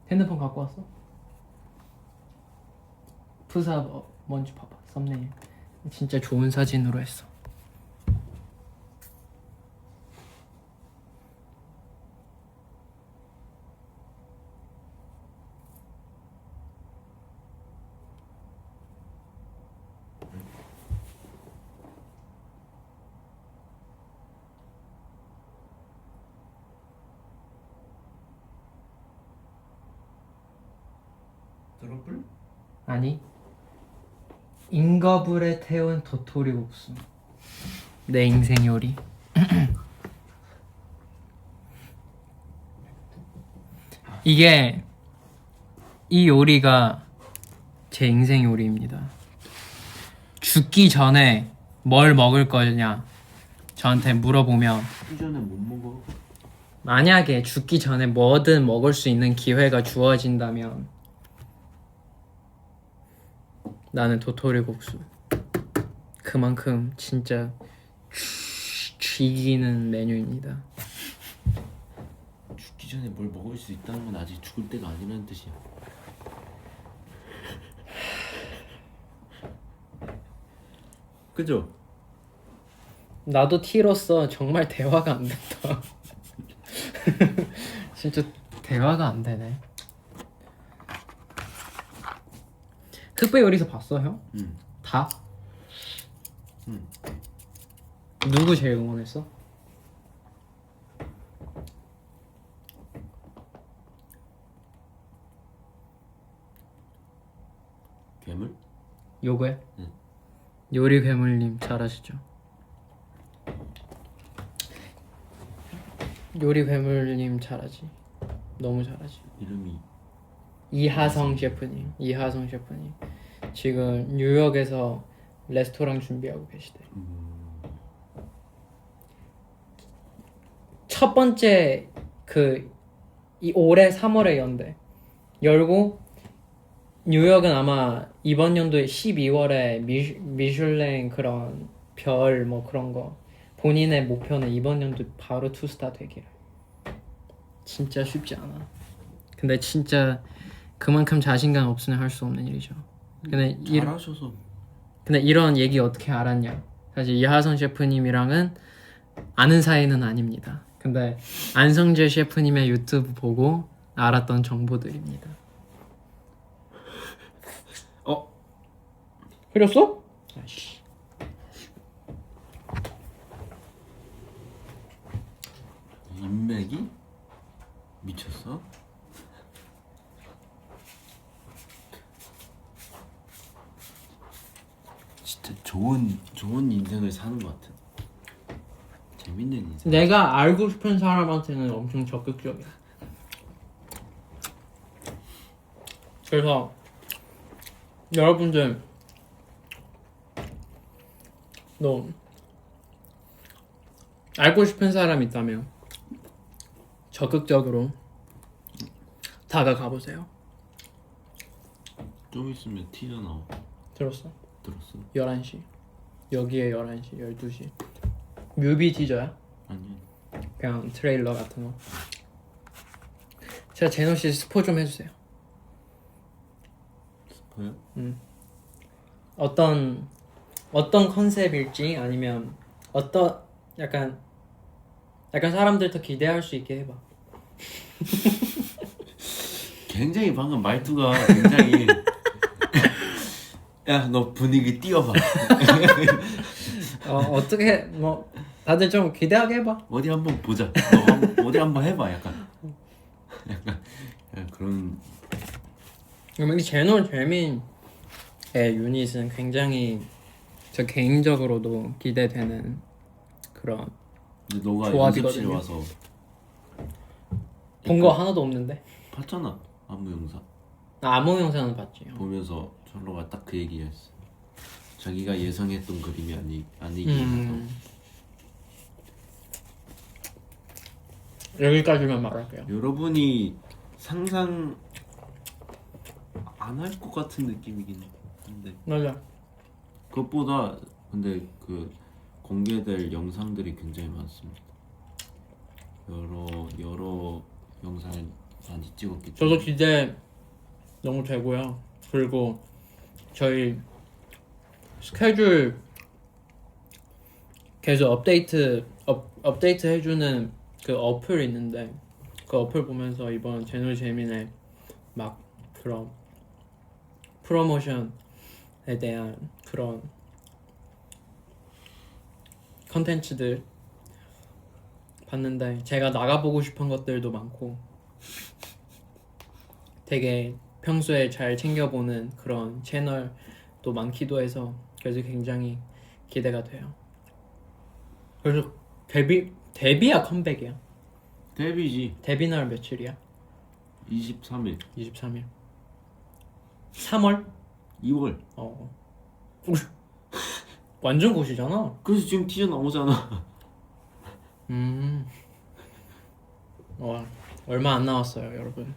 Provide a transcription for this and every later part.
핸드폰 갖고 왔어? 푸사 먼저 봐봐. 썸네일 진짜 좋은 사진으로 했어. 트러플? 아니, 잉거불에 태운 도토리 국수. 내 인생 요리. 이게 이 요리가 제 인생 요리입니다. 죽기 전에 뭘 먹을 거냐 저한테 물어보면 죽기 전에 못 먹어. 만약에 죽기 전에 뭐든 먹을 수 있는 기회가 주어진다면 나는 도토리 국수. 그만큼 진짜 쥐기는 메뉴입니다. 죽기 전에 뭘 먹을 수 있다는 건 아직 죽을 때가 아니라는 뜻이야. 그죠? 나도 T로서 정말 대화가 안 된다. 진짜 대화가 안 되네. 흑백 요리사 봤어 형? 응. 다? 응. 누구 제일 응원했어? 괴물? 요거에? 응. 요리 괴물님 잘하시죠? 요리 괴물님 잘하지. 너무 잘하지. 이름이 이하성 셰프님. 이하성 셰프님. 지금 뉴욕에서 레스토랑 준비하고 계시대. 첫 번째 이 올해 3월에 연대. 열고 뉴욕은 아마 이번 연도에 12월에 미슐랭 그런 별 뭐 그런 거 본인의 목표는 이번 연도 바로 투스타 되기를. 진짜 쉽지 않아. 근데 진짜 그만큼 자신감 없으면 할 수 없는 일이죠. 근데 잘하셔서. 근데 이런 얘기 어떻게 알았냐? 사실 이하성 셰프님이랑은 아는 사이는 아닙니다. 근데 안성재 셰프님의 유튜브 보고 알았던 정보들입니다. 흐렸어? 아이씨. 인맥이 미쳤어? 진짜 좋은 인생을 사는 것 같아. 재밌는 인생. 내가 알고 싶은 사람한테는 엄청 적극적이야. 그래서 여러분들 너 알고 싶은 사람 있다면 적극적으로 다가가 보세요. 좀 있으면 티저 나와. 들었어? 들었어? 11시 여기에 11시 12시 뮤비 티저야? 아니. 그냥 트레일러 같은 거. 제가 제노씨 스포 좀 해주세요. 스포요? 어떤 컨셉일지 아니면 약간 사람들 더 기대할 수 있게 해봐. 굉장히 방금 말투가 굉장히 야 너 분위기 띄워봐. 어떻게 뭐 다들 좀 기대하게 해봐. 어디 한번 보자. 어디 한번 해봐. 약간 그런. 그럼 이 제노 재민의 유닛은 굉장히 저 개인적으로도 기대되는 그런 근데 너가 조합이거든요. 연습실 와서 본 거 하나도 없는데. 봤잖아. 안무 영상 나 아무 영상은 봤지. 보면서 철로가 딱 그 얘기였어. 자기가 예상했던 그림이 아니기라서. 여기까지만 말할게요. 여러분이 상상 안 할 것 같은 느낌이긴 한데 맞아. 그것보다 근데 그 공개될 영상들이 굉장히 많습니다. 여러 영상을 많이 찍었기 저도 때문에. 기대 너무 되고요. 그리고 저희 스케줄 계속 업데이트 해주는 그 어플 있는데 그 어플 보면서 이번 제노 재민의 막 그런 프로모션에 대한 그런 컨텐츠들 봤는데 제가 나가보고 싶은 것들도 많고 되게 평소에 잘 챙겨보는 그런 채널도 많기도 해서 그래서 굉장히 기대가 돼요. 그래서 데뷔야 컴백이야? 데뷔지. 데뷔 날 며칠이야? 23일 23일 3월? 2월. 완전 곧이잖아. 그래서 지금 티저 나오잖아. 와, 얼마 안 남았어요 여러분.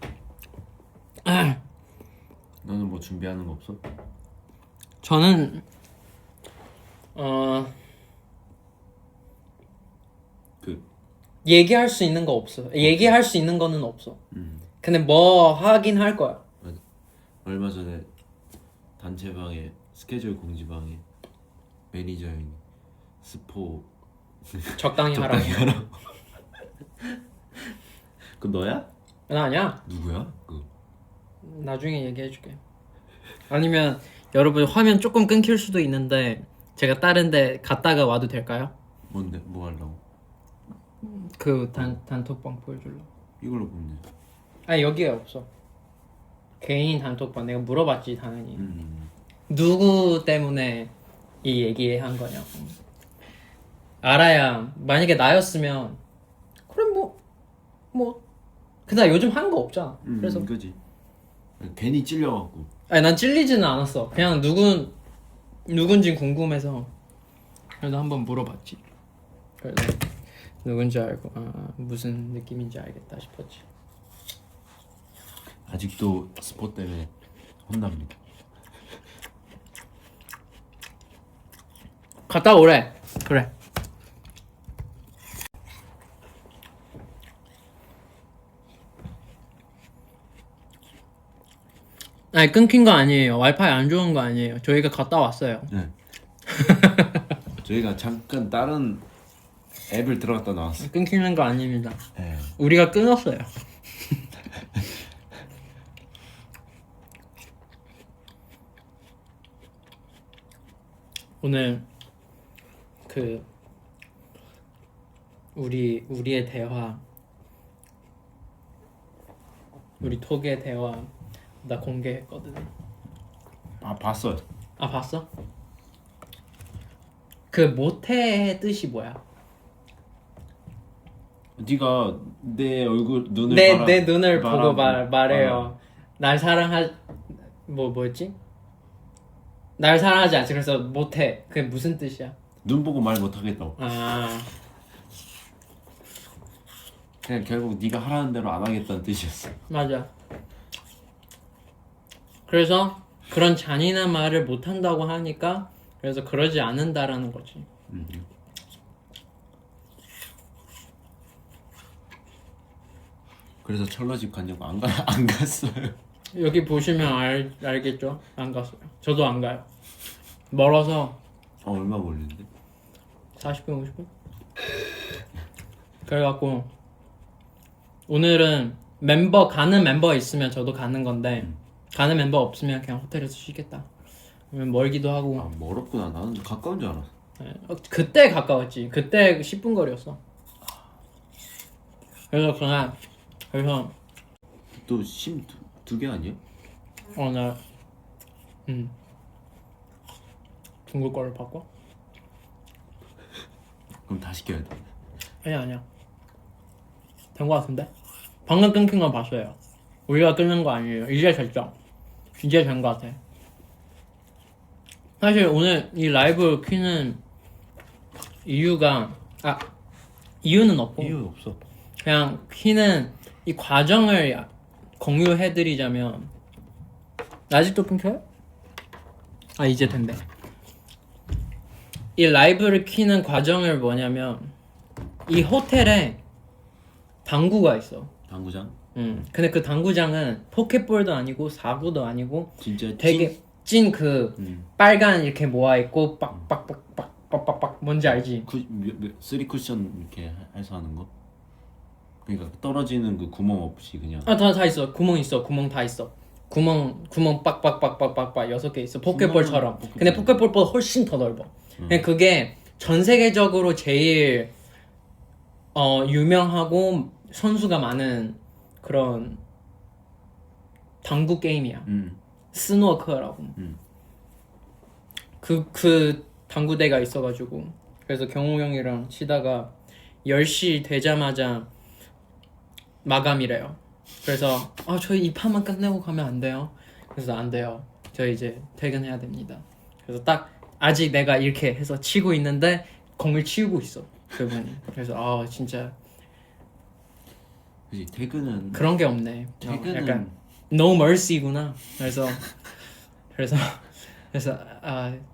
너는 뭐 준비하는 거 없어? 저는 그 얘기할 수 있는 거 없어. 얘기할 수 있는 거는 없어. 근데 뭐 하긴 할 거야. 얼마 전에 단체방에 스케줄 공지방에 매니저 형이 스포 적당히 하라고. 하라고. 그 너야? 나 아니야. 누구야? 그 나중에 얘기해줄게. 아니면 여러분 화면 조금 끊길 수도 있는데 제가 다른데 갔다가 와도 될까요? 뭔데? 뭐 하려고? 그 단톡방 보여줄래? 이걸로 보면 돼. 아니 여기에 없어. 개인 단톡방 내가 물어봤지 당연히. 누구 때문에 이 얘기한 거냐고. 알아야 만약에 나였으면 그래 뭐 근데 요즘 한 거 없잖아. 그래서 그지. 괜히 찔려갖고. 아니 난 찔리지는 않았어. 그냥 누군지 궁금해서 그래서 한번 물어봤지. 그래서 누군지 알고 무슨 느낌인지 알겠다 싶었지. 아직도 스포 때문에 혼납니다. 갔다 오래. 그래. 아니 끊긴 거 아니에요. 와이파이 안 좋은 거 아니에요. 저희가 갔다 왔어요. 네. 저희가 잠깐 다른 앱을 들어갔다 나왔어. 끊기는 거 아닙니다. 네. 우리가 끊었어요. 오늘 그 우리의 대화, 우리 톡의 대화 나 공개했거든. 아 봤어. 아 봤어? 그 모태의 뜻이 뭐야? 네가 내 얼굴 눈을 내 눈을 보고 말해요. 말하고. 날 사랑하 뭐였지? 날 사랑하지 않지. 그래서 못해. 그게 무슨 뜻이야? 눈 보고 말 못하겠다고. 아 그냥 결국 네가 하라는 대로 안 하겠다는 뜻이었어. 맞아. 그래서 그런 잔인한 말을 못 한다고 하니까 그래서 그러지 않는다라는 거지. 그래서 철러집 가냐고 안 갔어요. 여기 보시면 알겠죠? 안 갔어요. 저도 안 가요. 멀어서 얼마 걸리는데? 40분 50분? 그래갖고 오늘은 가는 멤버 있으면 저도 가는 건데 가는 멤버 없으면 그냥 호텔에서 쉬겠다. 왜냐면 멀기도 하고. 아 멀었구나. 나는 가까운 줄 알았어. 네. 그때 가까웠지. 그때 10분 거리였어. 그래서 또 심 두 개 아니야? 나 중국 거를 바꿔? 그럼 다 시켜야 돼. 아니야. 된 거 같은데? 방금 끊긴 건 봤어요. 우리가 끊는 거 아니에요. 이제 됐죠? 이제 된 거 같아. 사실 오늘 이 라이브 켜는 이유는 없고 이유 없어. 그냥 켜는 이 과정을 공유해드리자면 아직도 끊겨요? 이제 된대. 이 라이브를 켜는 과정을 뭐냐면 이 호텔에 당구가 있어. 당구장? 근데 그 당구장은 포켓볼도 아니고 사구도 아니고 진짜 되게 찐 그 빨간 이렇게 모아 있고 빡빡빡빡빡빡빡 뭔지 알지? 쓰리 쿠션 이렇게 해서 하는 거? 그러니까 떨어지는 그 구멍 없이 그냥. 다 있어. 구멍 있어. 구멍 다 있어. 구멍 빡빡빡빡빡빡 6개 있어. 포켓볼처럼. 근데 포켓볼보다 훨씬 더 넓어. 그냥 그게 전 세계적으로 제일 유명하고 선수가 많은 그런 당구 게임이야. 스노커라고. 그 당구대가 있어가지고 그래서 경호 형이랑 치다가 10시 되자마자 마감이래요. 그래서 저희 이 판만 끝내고 가면 안 돼요? 그래서 안 돼요. 저희 이제 퇴근해야 됩니다. 그래서 딱 아직 내가 이렇게 해서 치고 있는데 공을 치우고 있어 그분이. 그래서 진짜 그치, 퇴근은 그런 게 없네. 퇴근은 약간 no mercy구나. 그래서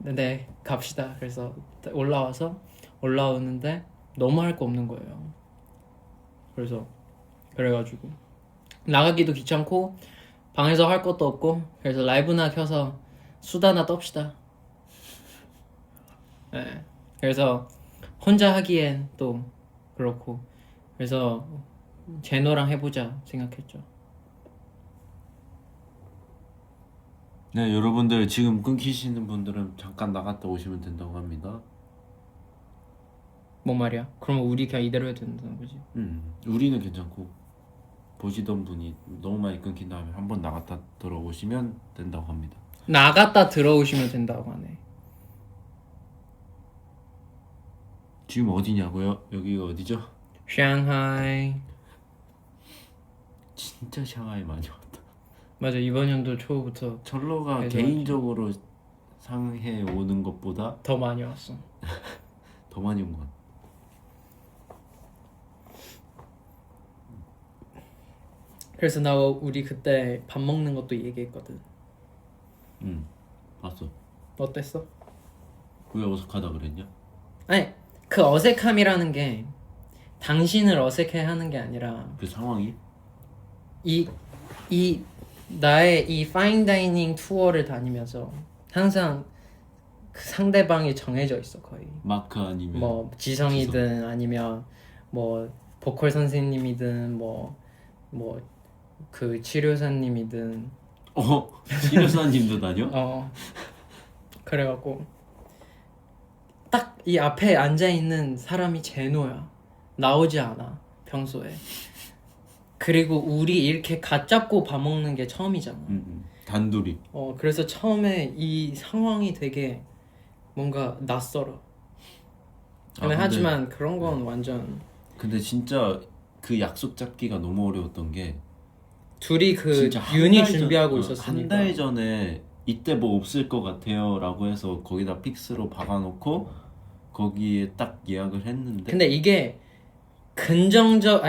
네 갑시다. 그래서 올라오는데 너무 할 거 없는 거예요. 그래가지고 나가기도 귀찮고 방에서 할 것도 없고 그래서 라이브나 켜서 수다나 떱시다. 네. 그래서 혼자 하기엔 또 그렇고 그래서 제노랑 해보자 생각했죠. 네, 여러분들 지금 끊기시는 분들은 잠깐 나갔다 오시면 된다고 합니다. 뭔 말이야? 그러면 우리 그냥 이대로 해도 된다는 거지? 우리는 괜찮고 보시던 분이 너무 많이 끊긴 다음에 한번 나갔다 들어오시면 된다고 합니다. 나갔다 들어오시면 된다고 하네. 지금 어디냐고요? 여기가 어디죠? 샹하이. 진짜 샹하이 많이 왔다. 맞아, 이번 연도 초부터 철로가 개인적으로 상해 오는 것보다 더 많이 왔어. 더 많이 온 것 같아. 그래서 우리 그때 밥 먹는 것도 얘기했거든. 봤어. 어땠어? 왜 어색하다 그랬냐? 아니, 그 어색함이라는 게 당신을 어색해하는 게 아니라 그 상황이? 나의 이 파인다이닝 투어를 다니면서 항상 그 상대방이 정해져 있어. 거의 마크 아니면 뭐 지성이든 아니면 뭐 보컬 선생님이든 뭐 그 치료사님이든 치료사님도 다녀? 그래갖고 딱 이 앞에 앉아있는 사람이 제노야. 나오지 않아 평소에. 그리고 우리 이렇게 갓 잡고 밥 먹는 게 처음이잖아. 단둘이. 그래서 처음에 이 상황이 되게 뭔가 낯설어. 근데 하지만 그런 건 완전. 근데 진짜 그 약속 잡기가 너무 어려웠던 게 둘이 그 진짜 유닛 준비하고 있었으니까. 한 달 전에 이때 뭐 없을 것 같아요 라고 해서 거기다 픽스로 박아놓고 거기에 딱 예약을 했는데. 근데 이게 긍정적이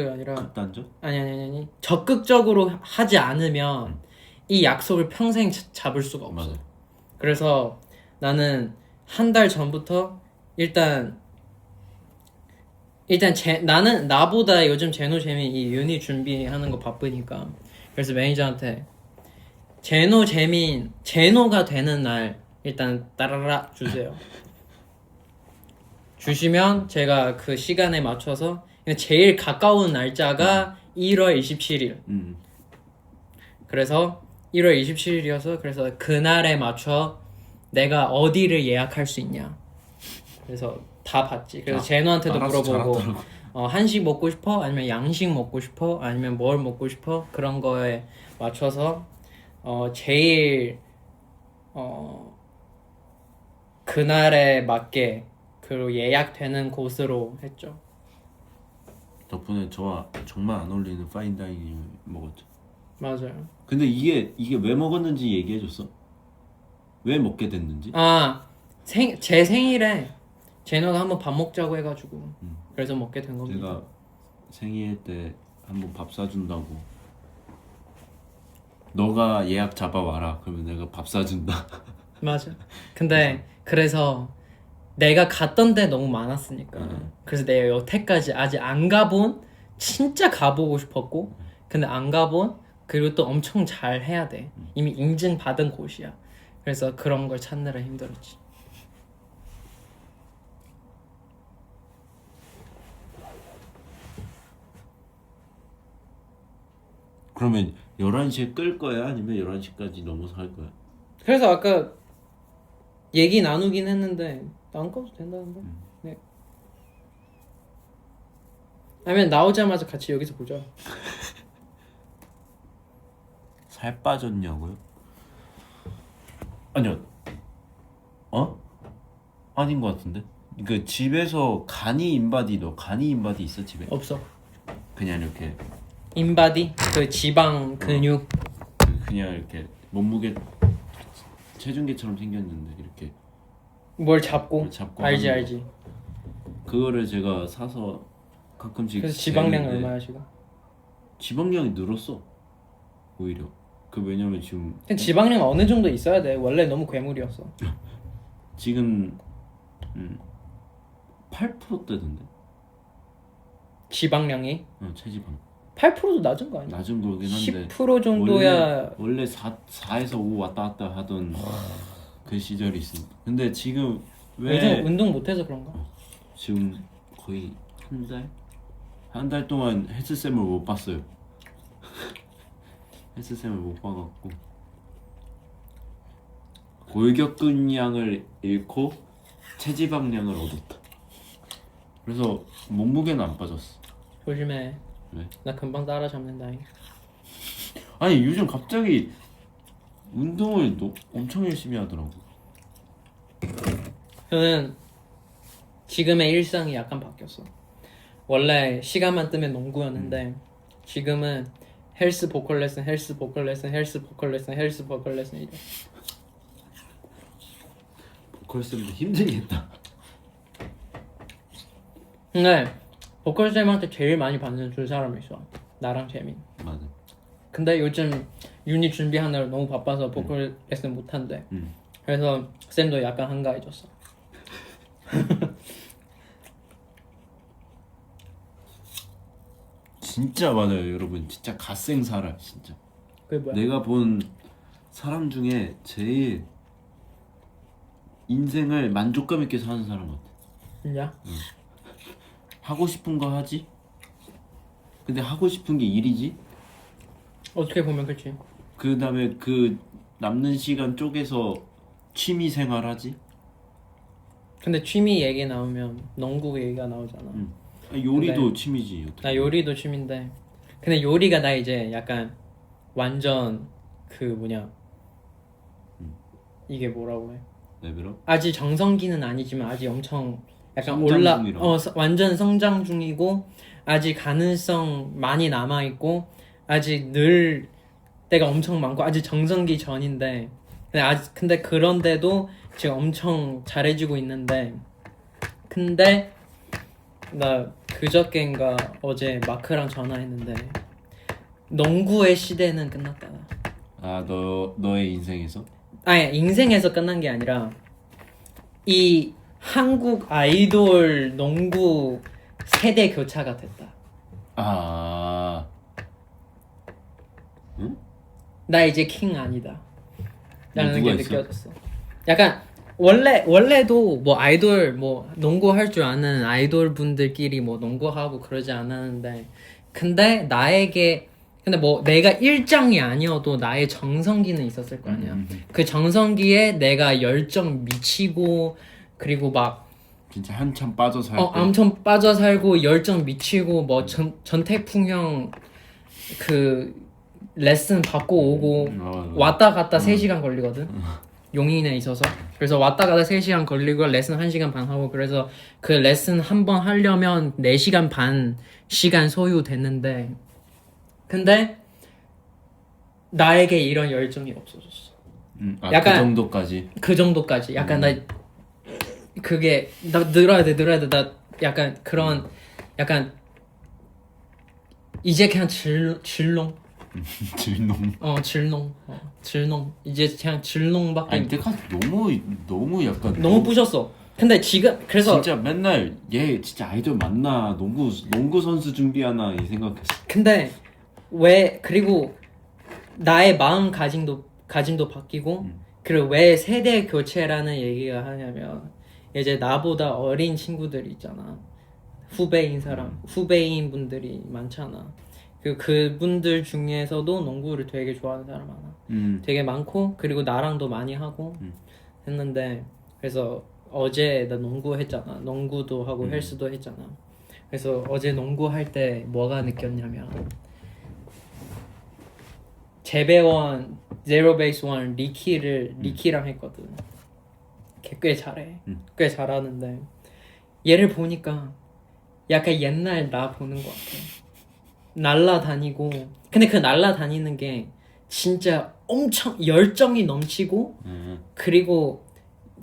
아니라 극단적? 아니 적극적으로 하지 않으면 이 약속을 평생 잡을 수가 없어. 맞아. 그래서 나는 한 달 전부터 나는 나보다 요즘 제노 재민 이 유닛 준비하는 거 바쁘니까 그래서 매니저한테 제노가 되는 날 일단 따라라 주세요. 주시면 제가 그 시간에 맞춰서 제일 가까운 날짜가 1월 27일. 그래서 1월 27일이어서 그래서 그날에 맞춰 내가 어디를 예약할 수 있냐. 그래서 다 봤지. 그래서 제노한테도 물어보고 한식 먹고 싶어? 아니면 양식 먹고 싶어? 아니면 뭘 먹고 싶어? 그런 거에 맞춰서 제일 그날에 맞게 그리고 예약되는 곳으로 했죠. 덕분에 저와 정말 안 어울리는 파인다이닝을 먹었죠. 맞아요. 근데 이게 왜 먹었는지 얘기해줬어? 왜 먹게 됐는지? 제 생일에 제노가 한번 밥 먹자고 해가지고 그래서 먹게 된 겁니다. 제가 생일 때 한번 밥 사준다고. 너가 예약 잡아와라. 그러면 내가 밥 사준다. 맞아. 근데 그래서 내가 갔던 데 너무 많았으니까. 그래서 내가 여태까지 아직 안 가본 진짜 가보고 싶었고 근데 안 가본 그리고 또 엄청 잘 해야 돼. 이미 인증받은 곳이야. 그래서 그런 걸 찾느라 힘들었지. 그러면 11시에 끌 거야? 아니면 11시까지 넘어서 할 거야? 그래서 아까 얘기 나누긴 했는데 안 가도 된다는데. 네. 아니면 나오자마자 같이 여기서 보자. 살 빠졌냐고요? 아니요. 어? 아닌 것 같은데? 그 집에서 간이 인바디 있어 집에? 없어. 그냥 이렇게 인바디 그 지방 근육. 그냥 이렇게 몸무게 체중계처럼 생겼는데 이렇게 뭘 잡고. 잡고 알지 하는 알지. 그거를 제가 사서 가끔씩 그래서 지방량 재는데 얼마야 지금? 지방량이 늘었어 오히려. 그 왜냐면 지금 근데 지방량 어느 정도 있어야 돼. 원래 너무 괴물이었어. 지금 8%대던데 지방량이 체지방 8%도 낮은 거 아니야? 낮은 거긴 한데 10% 정도야. 원래 4에서 5 왔다 갔다 하던 그 시절이 있습니다. 근데 지금 왜 요즘 운동 못해서 그런가? 지금 거의 한 달 동안 헬스쌤을 못 봤어요. 헬스쌤을 못 봐갖고 골격근량을 잃고 체지방량을 얻었다. 그래서 몸무게는 안 빠졌어. 조심해. 왜? 나 금방 따라잡는다. 아니 요즘 갑자기 운동을 엄청 열심히 하더라고. 저는 지금의 일상이 약간 바뀌었어. 원래 시간만 뜨면 농구였는데 지금은 헬스 보컬 레슨, 헬스 보컬 레슨, 헬스 보컬 레슨, 헬스 보컬 레슨 이래. 보컬 쌤도 힘들겠다. 근데 보컬 쌤한테 제일 많이 받는 두 사람이 있어. 나랑 재민. 맞아. 근데 요즘 유닛 준비하느라 너무 바빠서 보컬 레슨 못 한대. 그래서 쌤도 약간 한가해졌어. 진짜 많아요 여러분. 진짜 갓생 살아 진짜. 그게 뭐야? 내가 본 사람 중에 제일 인생을 만족감 있게 사는 사람 같아. 진짜? 하고 싶은 거 하지? 근데 하고 싶은 게 일이지? 어떻게 보면 그렇지. 그 다음에 그 남는 시간 쪼개서 취미 생활 하지? 근데 취미 얘기 나오면 농구 얘기가 나오잖아. 요리도 근데 취미지. 어떻게 나 요리도 취미인데 근데 요리가 나 이제 약간 완전 그 뭐냐 이게 뭐라고 해? 레벨업? 아직 정성기는 아니지만 아직 엄청 약간 성장 중이라고. 완전 성장 중이고 아직 가능성 많이 남아 있고 아직 늘 때가 엄청 많고 아직 정성기 전인데 근데 그런데도 지금 엄청 잘해지고 있는데 근데 나 그저께인가 어제 마크랑 전화했는데 농구의 시대는 끝났다. 아 너의 인생에서? 아니 인생에서 끝난 게 아니라 이 한국 아이돌 농구 세대 교차가 됐다. 아 응? 나 이제 킹 아니다. 라는 누가 게 있어? 느껴졌어. 약간 원래도 뭐 아이돌 뭐 농구 할 줄 아는 아이돌 분들끼리 뭐 농구하고 그러지 않았는데 근데 뭐 내가 일장이 아니어도 나의 정성기는 있었을 거 아니야. 그 정성기에 내가 열정 미치고 그리고 막 진짜 한참 빠져 살고 엄청 빠져 살고 열정 미치고 뭐 전태풍 형 그 레슨 받고 오고 왔다 갔다 3시간 걸리거든. 용인에 있어서. 그래서 왔다 갔다 3시간 걸리고 레슨 1시간 반 하고 그래서 그 레슨 한 번 하려면 4시간 반 시간 소요됐는데 근데 나에게 이런 열정이 없어졌어. 약간 그 정도까지? 그 정도까지. 약간 나 그게 나 늘어야 돼. 나 약간 그런 약간 이제 그냥 질농 질농? 질농 이제 그냥 질농밖에 아니 때가 너무 약간 너무 부셨어. 근데 지금 그래서 진짜 맨날 얘 진짜 아이돌 맞나 농구 선수 준비하나 이 생각했어. 근데 왜 그리고 나의 마음가짐도 바뀌고 그리고 왜 세대 교체라는 얘기가 하냐면 이제 나보다 어린 친구들 있잖아. 후배인 분들이 많잖아. 그분들 중에서도 농구를 되게 좋아하는 사람 많아. 되게 많고 그리고 나랑도 많이 하고 했는데 그래서 어제 나 농구 했잖아. 농구도 하고 헬스도 했잖아. 그래서 어제 농구 할 때 뭐가 느꼈냐면 재배원 제로 베이스 원 리키랑 했거든. 걔 꽤 잘해. 꽤 잘하는데 얘를 보니까 약간 옛날 나 보는 것 같아. 날라다니고 근데 그 날라다니는 게 진짜 엄청 열정이 넘치고 그리고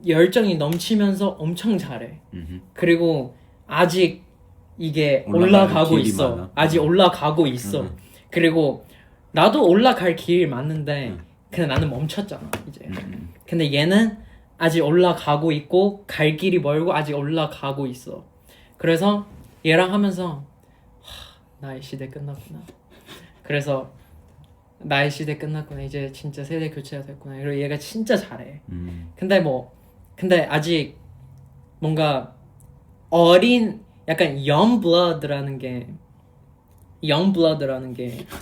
열정이 넘치면서 엄청 잘해. 그리고 아직 이게 올라가고 길이 있어. 많아. 아직 올라가고 있어. 그리고 나도 올라갈 길이 맞는데 근데 나는 멈췄잖아 이제. 근데 얘는 아직 올라가고 있고 갈 길이 멀고 아직 올라가고 있어. 그래서 얘랑 하면서 나의 시대 끝났구나. 그래서 나의 시대 끝났구나. 이제 진짜 세대 교체가 됐구나. 그리고 얘가 진짜 잘해. 근데 아직 뭔가 어린 약간 young blood라는 게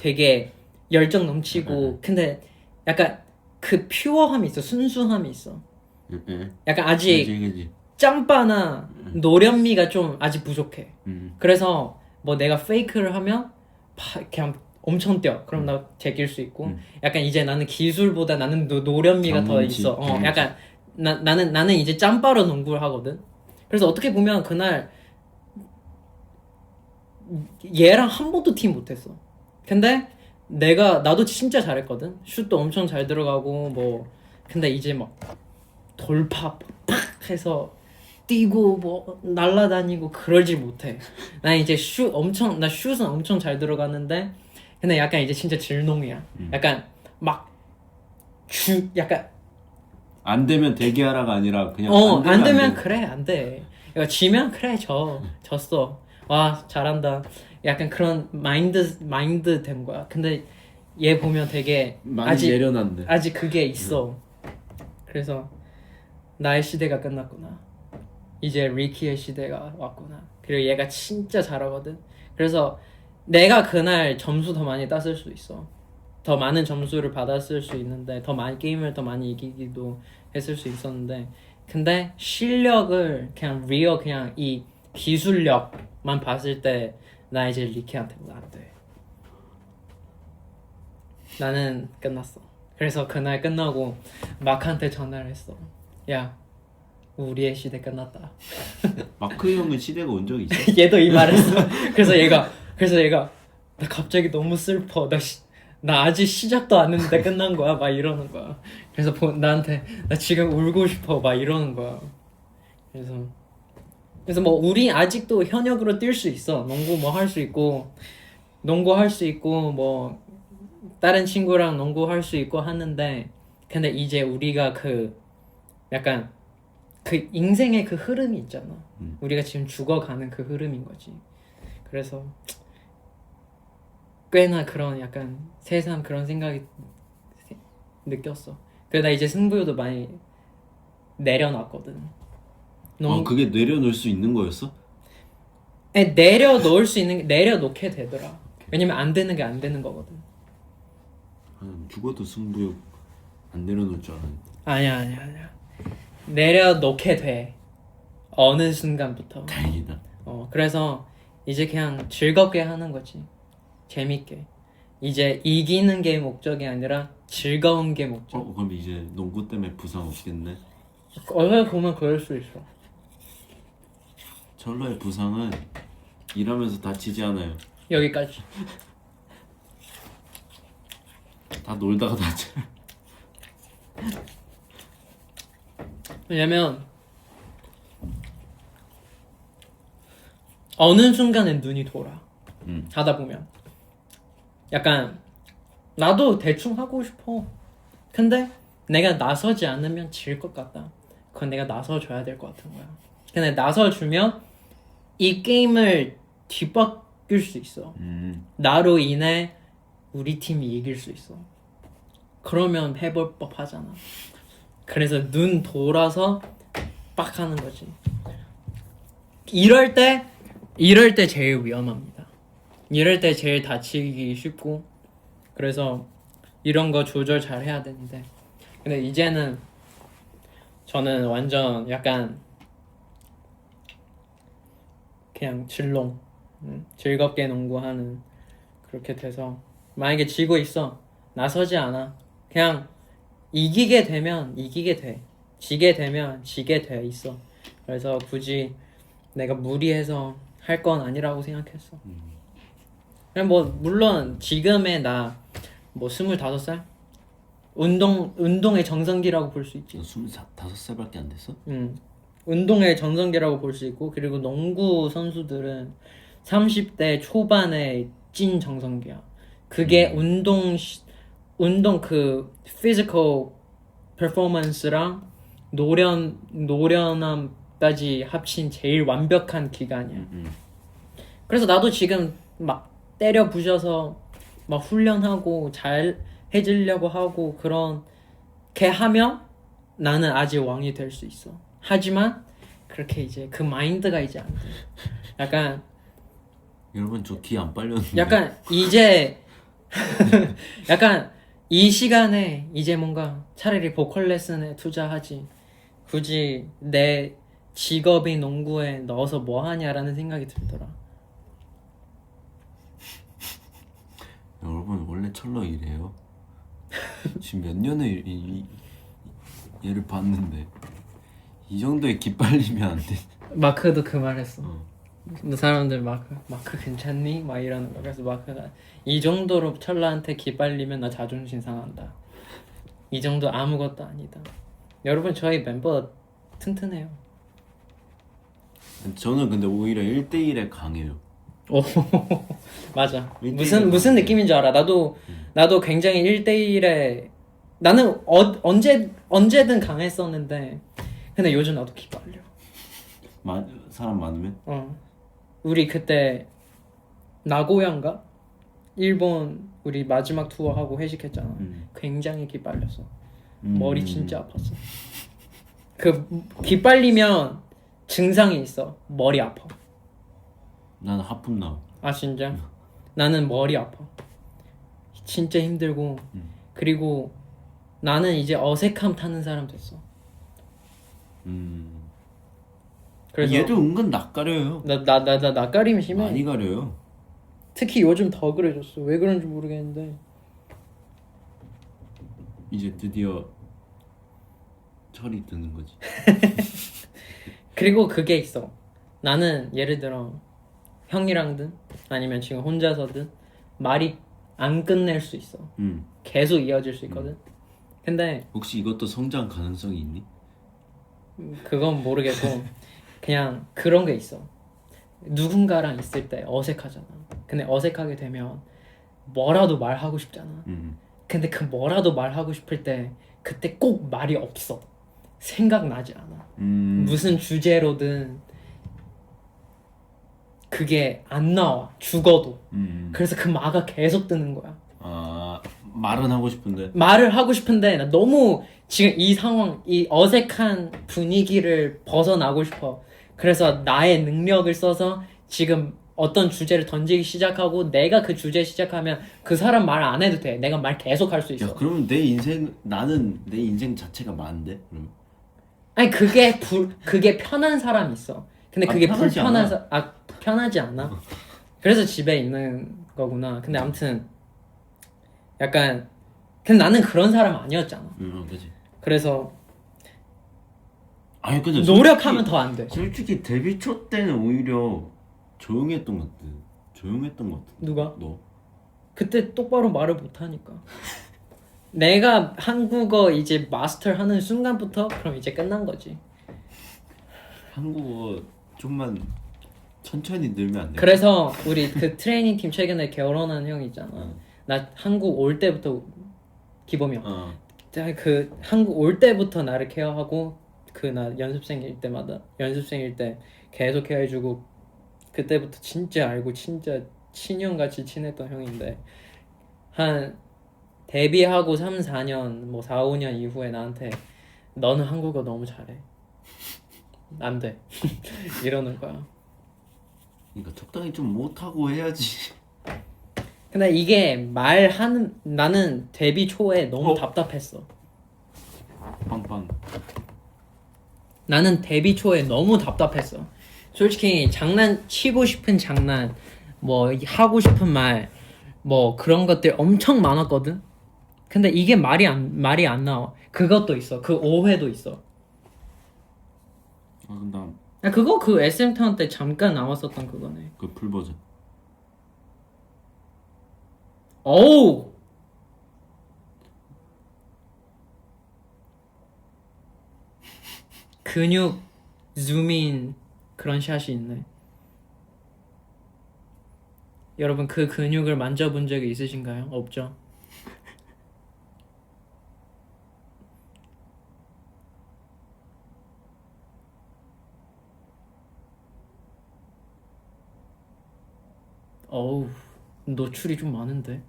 되게 열정 넘치고 근데 약간 그 퓨어함이 있어. 순수함이 있어. 약간 아직 그치. 짬바나 노련미가 좀 아직 부족해. 그래서 뭐 내가 페이크를 하면 그냥 엄청 뛰어. 그럼 나 제낄 수 있고 약간 이제 나는 기술보다 나는 노련미가 더 있어. 약간 나는 이제 짬바로 농구를 하거든. 그래서 어떻게 보면 그날 얘랑 한 번도 팀 못했어. 근데 나도 진짜 잘했거든. 슛도 엄청 잘 들어가고 뭐 근데 이제 막 돌파 팍 해서 뛰고 뭐 날라다니고 그러지 못해. 난 이제 슛은 엄청 잘 들어가는데 근데 약간 이제 진짜 질농이야. 약간 막 약간 안 되면 대기하라가 아니라 그냥 안 되면 그래 안 돼. 그러니까 지면 그래 졌어. 와 잘한다. 약간 그런 마인드 된 거야. 근데 얘 보면 되게 많이 내려놨네. 아직 그게 있어. 그래서 나의 시대가 끝났구나. 이제 리키의 시대가 왔구나. 그리고 얘가 진짜 잘하거든. 그래서 내가 그날 점수 더 많이 땄을 수 있어. 더 많은 점수를 받았을 수 있는데 더 많이 게임을 더 많이 이기기도 했을 수 있었는데 근데 실력을 그냥 이 기술력만 봤을 때 나 이제 리키한테 안 돼. 나는 끝났어. 그래서 그날 끝나고 마크한테 전화를 했어. 야 우리의 시대 끝났다. 마크 형은 시대가 온 적이 있어? 얘도 이 말했어. 그래서 얘가 나 갑자기 너무 슬퍼. 나 아직 시작도 안 했는데 끝난 거야. 막 이러는 거야. 그래서 나한테 나 지금 울고 싶어. 막 이러는 거야. 그래서 뭐 우리 아직도 현역으로 뛸 수 있어. 농구 뭐 할 수 있고 뭐 다른 친구랑 농구 할 수 있고 하는데 근데 이제 우리가 그 약간 그 인생의 그 흐름이 있잖아. 우리가 지금 죽어가는 그 흐름인 거지. 그래서 꽤나 그런 약간 새삼 그런 생각이 느꼈어. 그래서 나 이제 승부욕도 많이 내려놨거든. 그게 내려놓을 수 있는 거였어? 내려놓게 되더라. 왜냐면 안 되는 게 안 되는 거거든. 죽어도 승부욕 안 내려놓을 줄 알았는데. 아니야. 내려놓게 돼. 어느 순간부터. 다행이다. 그래서 이제 그냥 즐겁게 하는 거지. 재밌게. 이제 이기는 게 목적이 아니라 즐거운 게 목적. 그럼 이제 농구 때문에 부상 없겠네? 어떻게 보면 그럴 수 있어. 철러의 부상은 일하면서 다치지 않아요. 여기까지. 다 놀다가 다쳐요. 왜냐면 어느 순간에 눈이 돌아. 하다 보면 약간 나도 대충 하고 싶어. 근데 내가 나서지 않으면 질 것 같다. 그건 내가 나서줘야 될 것 같은 거야. 근데 나서주면 이 게임을 뒤바뀔 수 있어. 나로 인해 우리 팀이 이길 수 있어. 그러면 해볼 법하잖아. 그래서 눈 돌아서 빡 하는 거지. 이럴 때 제일 위험합니다. 이럴 때 제일 다치기 쉽고, 그래서 이런 거 조절 잘 해야 되는데, 근데 이제는 저는 완전 약간 그냥 즐겁게 농구하는 그렇게 돼서, 만약에 지고 있어, 나서지 않아. 그냥 이기게 되면 이기게 돼, 지게 되면 지게 돼 있어. 그래서 굳이 내가 무리해서 할 건 아니라고 생각했어. 그냥 뭐 물론 지금의 나 뭐 25살? 운동의 정성기라고 볼 수 있지. 25살밖에 안 됐어? 운동의 정성기라고 볼 수 있고, 그리고 농구 선수들은 30대 초반의 찐 정성기야. 그게 운동 그 피지컬 퍼포먼스랑 노련함까지 합친 제일 완벽한 기간이야. 그래서 나도 지금 막 때려 부셔서 막 훈련하고 잘 해지려고 하고 그렇게 하면 나는 아직 왕이 될 수 있어. 하지만 그렇게 이제 그 마인드가 이제 안 돼. 약간 여러분 저 기 안 빨렸는데. 약간 이제 약간 이 시간에 이제 뭔가 차라리 보컬 레슨에 투자하지, 굳이 내 직업인 농구에 넣어서 뭐 하냐라는 생각이 들더라. 여러분 원래 철러 이래요. 지금 몇 년을 얘를 봤는데 이 정도의 기빨리면 안 돼. 마크도 그 말했어. 근데 사람들 마크 괜찮니? 막 이러는 거. 그래서 마크가 이 정도로 철라한테 기빨리면 나 자존심 상한다. 이 정도 아무것도 아니다. 여러분 저희 멤버 튼튼해요. 저는 근데 오히려 1대1에 강해요. 오 맞아. 일대일에 무슨 느낌인 줄 알아. 나도 굉장히 1대1에 나는 언제든 강했었는데, 근데 요즘 나도 기빨려. 사람 많으면? 우리 그때 나고야인가? 일본 우리 마지막 투어 하고 회식했잖아. 굉장히 기빨렸어. 머리 진짜 아팠어. 그 기빨리면 증상이 있어. 머리 아파. 나는 하품 나. 아 진짜? 나는 머리 아파. 진짜 힘들고, 그리고 나는 이제 어색함 타는 사람 됐어. 그래서 얘도 은근 낯가려요. 나 낯가림 심해. 많이 가려요. 특히 요즘 더 그래졌어. 왜 그런지 모르겠는데. 이제 드디어 철이 드는 거지. 그리고 그게 있어. 나는 예를 들어 형이랑든 아니면 지금 혼자서든 말이 안 끝낼 수 있어. 계속 이어질 수 있거든. 근데 혹시 이것도 성장 가능성이 있니? 그건 모르겠고 그냥 그런 게 있어. 누군가랑 있을 때 어색하잖아. 근데 어색하게 되면 뭐라도 말하고 싶잖아. 근데 그 뭐라도 말하고 싶을 때 그때 꼭 말이 없어. 생각나지 않아. 무슨 주제로든 그게 안 나와. 죽어도. 그래서 그 마가 계속 뜨는 거야. 아, 말은 하고 싶은데. 말을 하고 싶은데 나 너무 지금 이 상황, 이 어색한 분위기를 벗어나고 싶어. 그래서 나의 능력을 써서 지금 어떤 주제를 던지기 시작하고, 내가 그 주제 시작하면 그 사람 말 안 해도 돼. 내가 말 계속 할 수 있어. 야, 그러면 나는 내 인생 자체가 많은데? 그럼. 아니 그게 편한 사람이 있어. 근데 그게 편하지 불편한 편하지 않아? 그래서 집에 있는 거구나. 근데 아무튼 약간, 근데 나는 그런 사람 아니었잖아. 그지. 그래서 아니 근데 노력하면 더 안 돼. 솔직히 데뷔 초 때는 오히려 조용했던 것 같아. 누가? 너. 그때 똑바로 말을 못 하니까. 내가 한국어 이제 마스터하는 순간부터 그럼 이제 끝난 거지. 한국어 좀만 천천히 늘면 안 돼? 그래서 우리 그 트레이닝 팀 최근에 결혼한 형 있잖아. 나 한국 올 때부터, 기범이 형. 그 한국 올 때부터 나를 케어하고 그 나 연습생일 때 계속 해주고 그때부터 진짜 알고 진짜 친형같이 친했던 형인데 한 데뷔하고 3, 4년 뭐 4, 5년 이후에 나한테 너는 한국어 너무 잘해 안 돼 이러는 거야. 그러니까 적당히 좀 못하고 해야지. 근데 이게 말하는 나는 데뷔 초에 너무 답답했어. 빵빵. 나는 데뷔 초에 너무 답답했어. 솔직히 장난치고 싶은 장난, 뭐 하고 싶은 말, 뭐 그런 것들 엄청 많았거든. 근데 이게 말이 안 나와. 그것도 있어. 그 오해도 있어. 아 근데 야, 그거 그 SM 타운 때 잠깐 나왔었던 그거네. 그 풀 버전. 어우. 근육 줌인 그런 샷이 있네. 여러분 그 근육을 만져본 적이 있으신가요? 없죠? 어우 노출이 좀 많은데.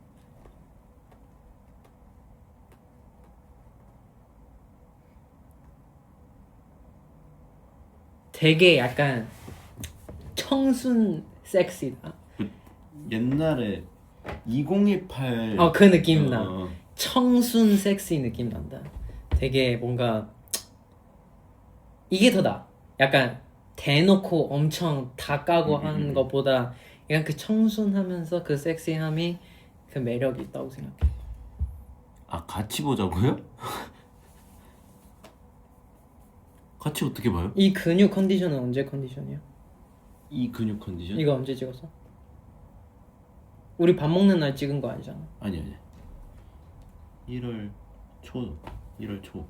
되게 약간 청순 섹시다. 옛날에 2018. 그 느낌 나. 어. 청순 섹시 느낌 난다. 되게 뭔가 이게 더 나. 약간 대놓고 엄청 다 까고 하는 것보다 약간 그 청순하면서 그 섹시함이 그 매력이 있다고 생각해. 아 같이 보자고요? 같이 어떻게 봐요? 이 근육 컨디션은 언제 컨디션이야? 이 근육 컨디션? 이거 언제 찍었어? 우리 밥 먹는 날 찍은 거 아니잖아. 아니 1월 초. 1월 초.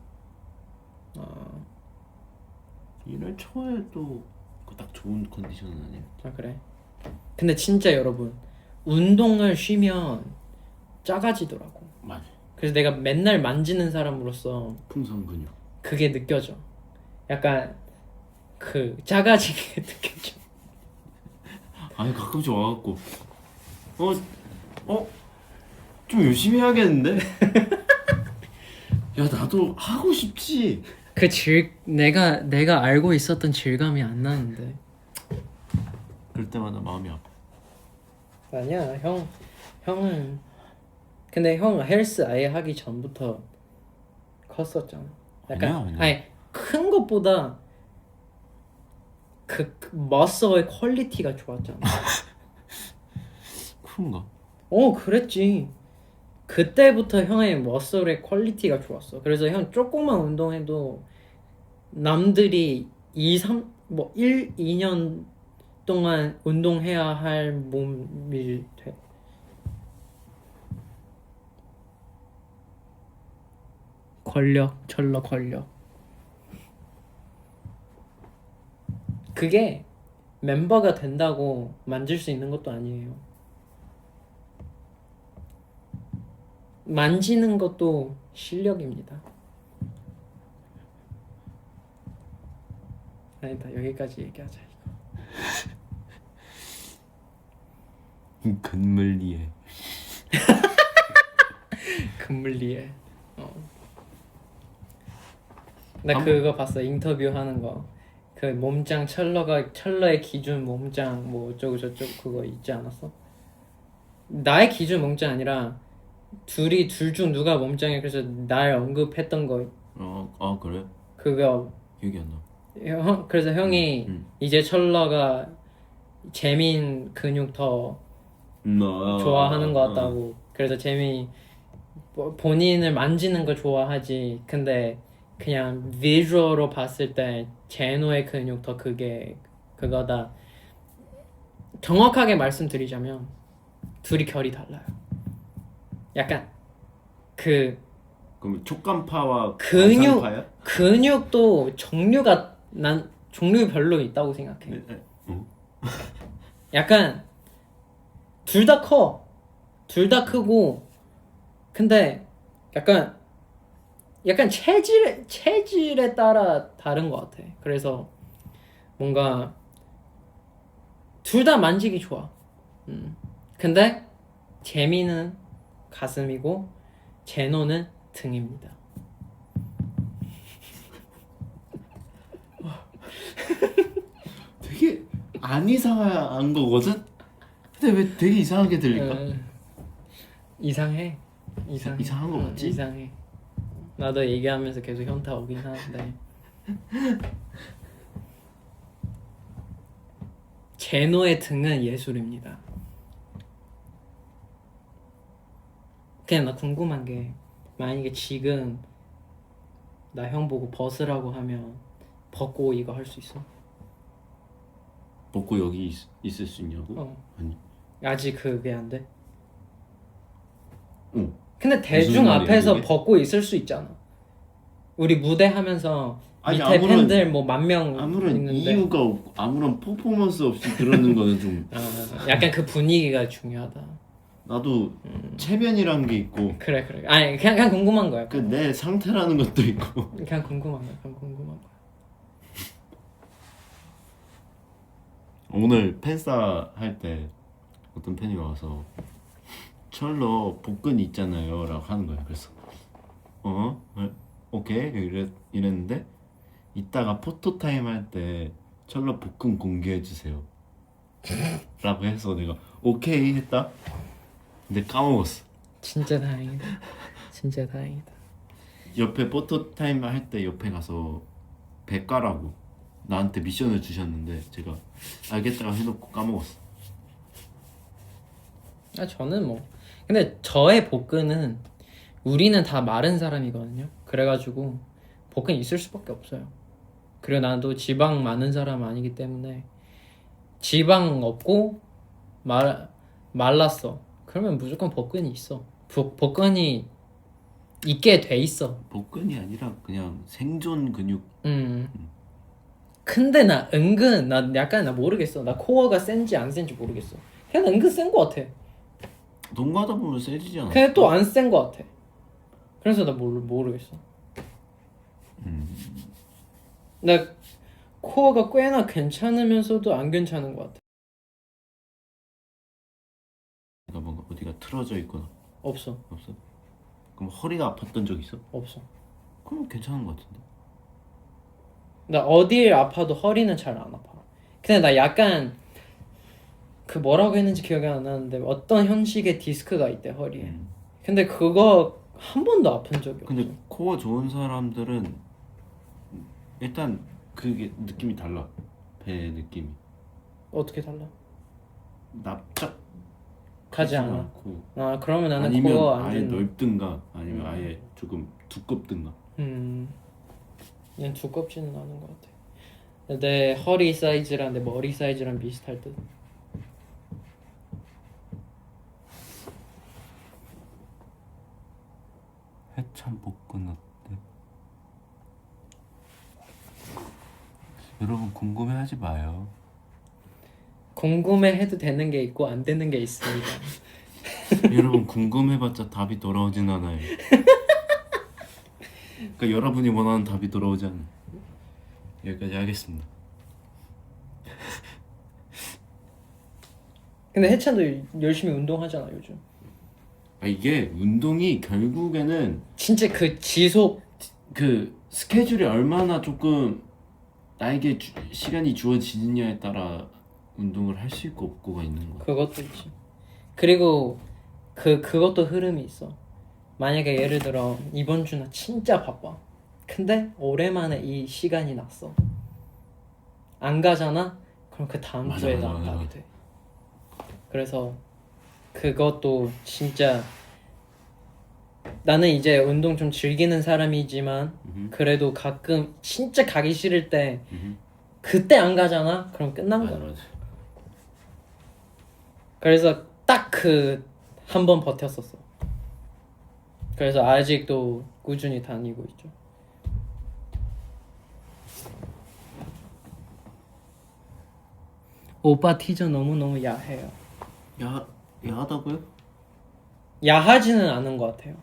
1월 초에도 딱 좋은 컨디션은 아니에요. 아 그래? 근데 진짜 여러분 운동을 쉬면 작아지더라고. 맞아. 그래서 내가 맨날 만지는 사람으로서 풍선 근육. 그게 느껴져. 약간 그 작아지게 느껴져. 아니 가끔씩 와갖고 좀 열심히 해야겠는데? 야 나도 하고 싶지. 내가 알고 있었던 질감이 안 나는데. 그럴 때마다 마음이 아파. 아니야 형은 근데 형 헬스 아예 하기 전부터 컸었잖아. 약간 아니야. 아니 큰 것보다 그 머슬의 퀄리티가 좋았잖아. 그런가? 그랬지. 그때부터 형의 머슬의 퀄리티가 좋았어. 그래서 형 조금만 운동해도 남들이 1, 2년 동안 운동해야 할 몸이 돼. 철러 권력. 그게 멤버가 된다고 만질 수 있는 것도 아니에요. 만지는 것도 실력입니다. 아니다 여기까지 얘기하자 이거. 근물리에. 금물리에. 나 그거 봤어. 인터뷰 하는 거. 그 몸짱 철러의 기준 몸짱 뭐 어쩌고 저쩌고 그거 있지 않았어? 나의 기준 몸짱 아니라 둘 중 누가 몸짱이야. 그래서 날 언급했던 거. 그래? 그거 기억이 안 나. 그래서 형이 이제 철러가 재민 근육 더 좋아하는 것 같다고. 그래서 재민이 본인을 만지는 거 좋아하지. 근데 그냥 비주얼로 봤을 때 제노의 근육 더 그거다. 정확하게 말씀드리자면 둘이 결이 달라요. 약간 그럼 촉감파와 근육도 난 종류별로 있다고 생각해. 약간 둘 다 커. 둘 다 크고 근데 약간 약간 체질에 따라 다른 것 같아. 그래서 뭔가 둘 다 만지기 좋아. 근데 재미는 가슴이고 제노는 등입니다. 되게 안 이상한 거거든? 근데 왜 되게 이상하게 들릴까? 이상해. 이상한 거 맞지? 이상해. 나도 얘기하면서 계속 현타 오긴 하는데 제노의 등은 예술입니다. 그냥 나 궁금한 게 만약에 지금 나 형 보고 벗으라고 하면 벗고 이거 할 수 있어? 벗고 여기 있을 수 있냐고? 아니. 아직 그게 안 돼? 응. 근데 대중 말이야, 앞에서 그게? 벗고 있을 수 있잖아. 우리 무대 하면서 아니, 밑에 아무런- 팬들 뭐 만 명 아무런 있는데 이유가 없고 아무런 퍼포먼스 없이 그러는 거는 좀 약간 그 분위기가 중요하다. 나도 체면이란 게 있고 그래. 아니 그냥 궁금한 거야. 그 내 상태라는 것도 있고 그냥 궁금한 거야. 오늘 팬싸 할 때 어떤 팬이 와서 철러 복근 있잖아요 라고 하는 거야. 그래서 오케이 이랬는데 이따가 포토타임 할 때 철러 복근 공개해 주세요 라고 해서 내가 오케이 했다. 근데 까먹었어. 진짜 다행이다. 진짜 다행이다. 옆에 포토타임 할 때 옆에 가서 백가라고 나한테 미션을 주셨는데 제가 알겠다고 해놓고 까먹었어. 저는 뭐 근데 저의 복근은 우리는 다 마른 사람이거든요. 그래가지고 복근 있을 수밖에 없어요. 그리고 나도 지방 많은 사람 아니기 때문에 지방 없고 말랐어. 그러면 무조건 복근이 있어. 복근이 있게 돼 있어. 복근이 아니라 그냥 생존 근육. 근데 나 은근 나 약간 나 모르겠어. 나 코어가 센지 안 센지 모르겠어. 그냥 은근 센 거 같아. 농구하다 보면 세지지 않아? 근데 또 안 센 거 같아. 그래서 나 모르겠어. 나 코어가 꽤나 괜찮으면서도 안 괜찮은 것 같아. 그러니까 뭔가 어디가 틀어져 있거나 없어. 그럼 허리가 아팠던 적 있어? 없어. 그럼 괜찮은 것 같은데. 나 어딜 아파도 허리는 잘 안 아파. 근데 나 약간 그 뭐라고 했는지 기억이 안 나는데 어떤 형식의 디스크가 있대 허리에. 근데 그거 한 번도 아픈 적이 없어. 근데 코어 좋은 사람들은 일단 그게 느낌이 달라. 배 느낌이 어떻게 달라? 납작 가지 크지가 않아. 않고 아 그러면 나는 아니면 코어 안 아예 좋은. 넓든가 아니면 아예 조금 두껍든가. 그냥 두껍지는 않은 것 같아. 내 허리 사이즈랑 내 머리 사이즈랑 비슷할 듯. 해찬 복근 어때? 여러분 궁금해하지 마요. 궁금해해도 되는 게 있고 안 되는 게 있습니다. 여러분 궁금해봤자 답이 돌아오진 않아요. 그러니까 여러분이 원하는 답이 돌아오지 않아요. 여기까지 하겠습니다. 근데 해찬도 열심히 운동하잖아 요즘. 이게 운동이 결국에는 진짜 그 지속. 그 스케줄이 얼마나 조금 나에게 시간이 주어지느냐에 따라 운동을 할 수 있고 없고가 있는 거야. 그것도 있지. 그리고 그것도 흐름이 있어. 만약에 예를 들어 이번 주 나 진짜 바빠. 근데 오랜만에 이 시간이 났어. 안 가잖아? 그럼 그 다음 맞아, 주에 맞아, 나 안 맞아, 가게 맞아. 돼. 그래서 그것도 진짜 나는 이제 운동 좀 즐기는 사람이지만 그래도 가끔 진짜 가기 싫을 때 그때 안 가잖아? 그럼 끝난 거야. 맞아. 그래서 딱 그 한 번 버텼었어. 그래서 아직도 꾸준히 다니고 있죠. 오빠 티저 너무너무 야해요. 야하다고요? 야하지는 않은 것 같아요.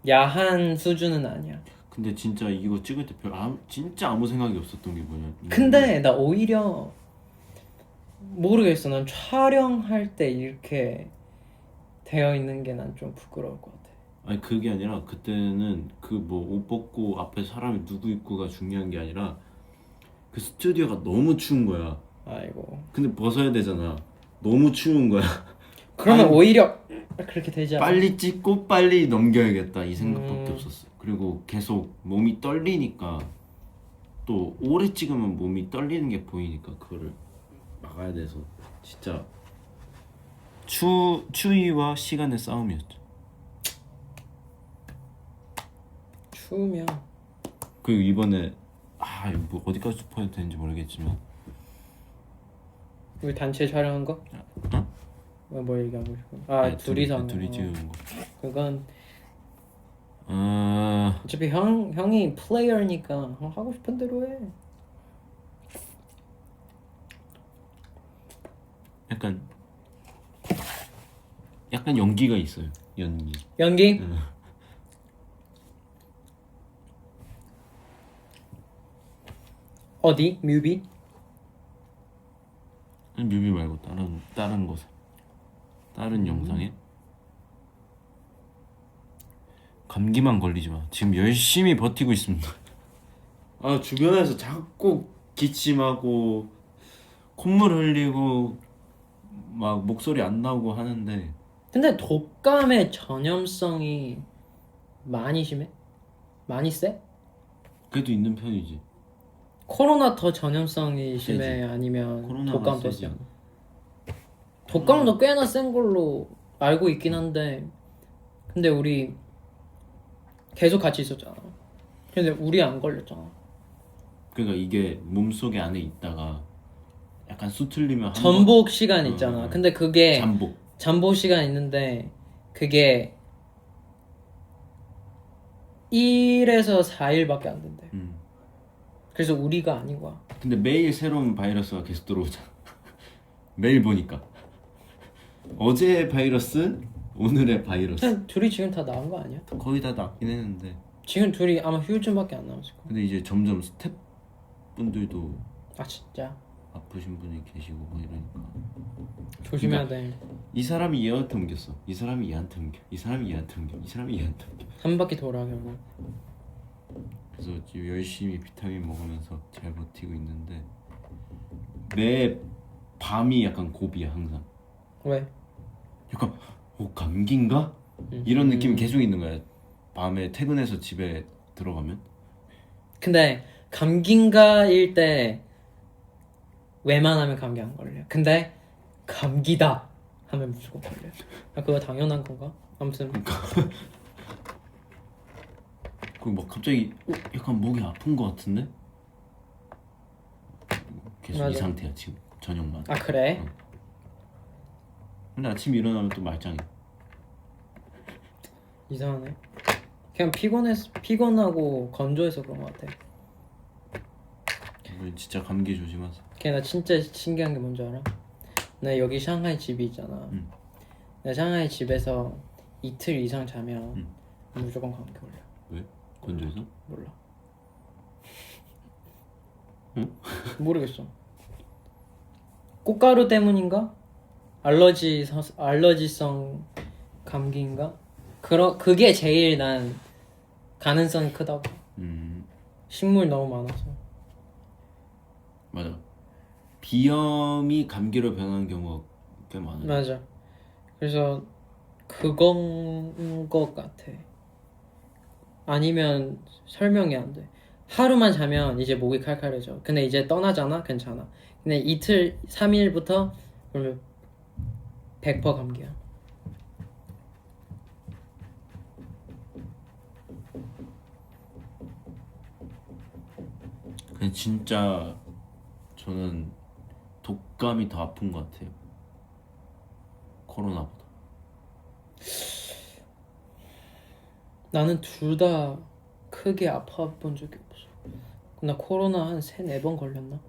야한 수준은 아니야. 근데 진짜 이거 찍을 때 진짜 아무 생각이 없었던 게 뭐냐. 근데 나 오히려 모르겠어. 난 촬영할 때 이렇게 되어 있는 게 난 좀 부끄러울 것 같아. 아니 그게 아니라 그때는 그 뭐 옷 벗고 앞에 사람이 누구 있고가 중요한 게 아니라 그 스튜디오가 너무 추운 거야. 아이고. 근데 벗어야 되잖아. 너무 추운 거야. 그러면 아니, 오히려 그렇게 되지 않아? 빨리 찍고 빨리 넘겨야겠다 이 생각밖에 없었어. 그리고 계속 몸이 떨리니까 또 오래 찍으면 몸이 떨리는 게 보이니까 그거를 막아야 돼서 진짜 추위와 시간의 싸움이었죠. 추우면 그리고 이번에 이거 뭐 어디까지 스포해도 되는지 모르겠지만 우리 단체 촬영한 거? 어? 뭐 얘기하고 싶어? 아니, 둘이서 한 둘이 거. 찍은 거. 그건 아 어차피 형이 플레이어니까 하고 싶은 대로 해. 약간 연기가 있어요. 연기. 연기? 응. 어디? 뮤비? 아니, 뮤비 말고 다른 곳에 다른 영상에 감기만 걸리지 마. 지금 열심히 버티고 있습니다. 주변에서 자꾸 기침하고 콧물 흘리고 막 목소리 안 나오고 하는데 근데 독감의 전염성이 많이 심해? 많이 세? 그래도 있는 편이지. 코로나 더 전염성이 심해? 세지. 아니면 코로나가 독감 더 세지. 세? 독감도 꽤나 센 걸로 알고 있긴 한데 근데 우리 계속 같이 있었잖아. 근데 우리 안 걸렸잖아. 그러니까 이게 몸속에 안에 있다가 약간 수틀리면 한 전복 시간 있잖아. 응. 근데 그게 잠복. 잠복 시간 있는데 그게 1에서 4일밖에 안 된대. 그래서 우리가 아닌 거야. 근데 매일 새로운 바이러스가 계속 들어오잖아. 매일 보니까 어제의 바이러스, 오늘의 바이러스 그냥 둘이 지금 다 나은 거 아니야? 거의 다 낫긴 했는데 지금 둘이 아마 휴일쯤밖에 안 남았을 거야. 근데 이제 점점 스태프분들도 아 진짜? 아프신 분이 계시고 뭐 이러니까 조심해야 돼. 이 사람이 얘한테 옮겼어. 이 사람이 얘한테 옮겨. 이 사람이 얘한테 옮겨. 이 사람이 얘한테 옮겨. 한 바퀴 돌아 결국. 그래서 지금 열심히 비타민 먹으면서 잘 버티고 있는데 내 밤이 약간 고비야 항상. 왜? 약간 감기인가? 이런 느낌이 계속 있는 거야. 밤에 퇴근해서 집에 들어가면. 근데 감기인가일 때 웬만하면 감기 안 걸려. 근데 감기다 하면 무조건 걸려. 그거 당연한 건가? 아무튼 그리고 막 갑자기 약간 목이 아픈 거 같은데? 계속 이 맞아. 상태야 지금 저녁만. 아 그래? 근데 아침에 일어나면 또 말짱해. 이상하네. 그냥 피곤하고 건조해서 그런 것 같아. 진짜 감기 조심하세요. 걔 나 진짜 신기한 게 뭔지 알아? 나 여기 샹하이 집이 있잖아. 나 샹하이 집에서 이틀 이상 자면 무조건 감기 걸려. 왜? 건조해서? 몰라. 응? 모르겠어. 꽃가루 때문인가? 알러지성 감기인가? 그게 제일 난 가능성이 크다고. 식물 너무 많아서. 맞아. 비염이 감기로 변하는 경우가 꽤 많아요. 맞아. 그래서 그건 것 같아. 아니면 설명이 안 돼. 하루만 자면 이제 목이 칼칼해져. 근데 이제 떠나잖아? 괜찮아. 근데 이틀, 3일부터 그러면 100% 감기야. 근데 진짜 저는 독감이 더 아픈 것 같아요. 코로나보다. 나는 둘 다 크게 아파본 적이 없어. 나 코로나 한 3-4번 걸렸나?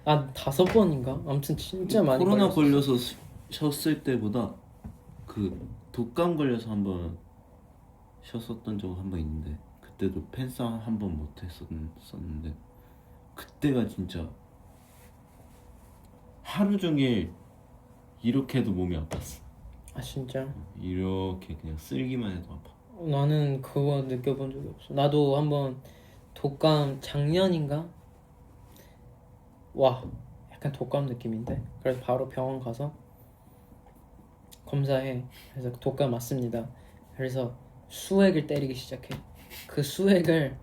아 5번인가? 아무튼 진짜 많이 코로나 걸렸어. 걸려서 쉬었을 때보다 그 독감 걸려서 한번 쉬었었던 적 한 번 있는데 그때도 팬싸 한 번 못했었는데 그때가 진짜 하루 종일 이렇게 해도 몸이 아팠어. 아 진짜? 이렇게 그냥 쓸기만 해도 아파. 나는 그거 느껴본 적이 없어. 나도 한번 독감 작년인가? 와 약간 독감 느낌인데. 그래서 바로 병원 가서 검사해. 그래서 독감 맞습니다. 그래서 수액을 때리기 시작해. 그 수액을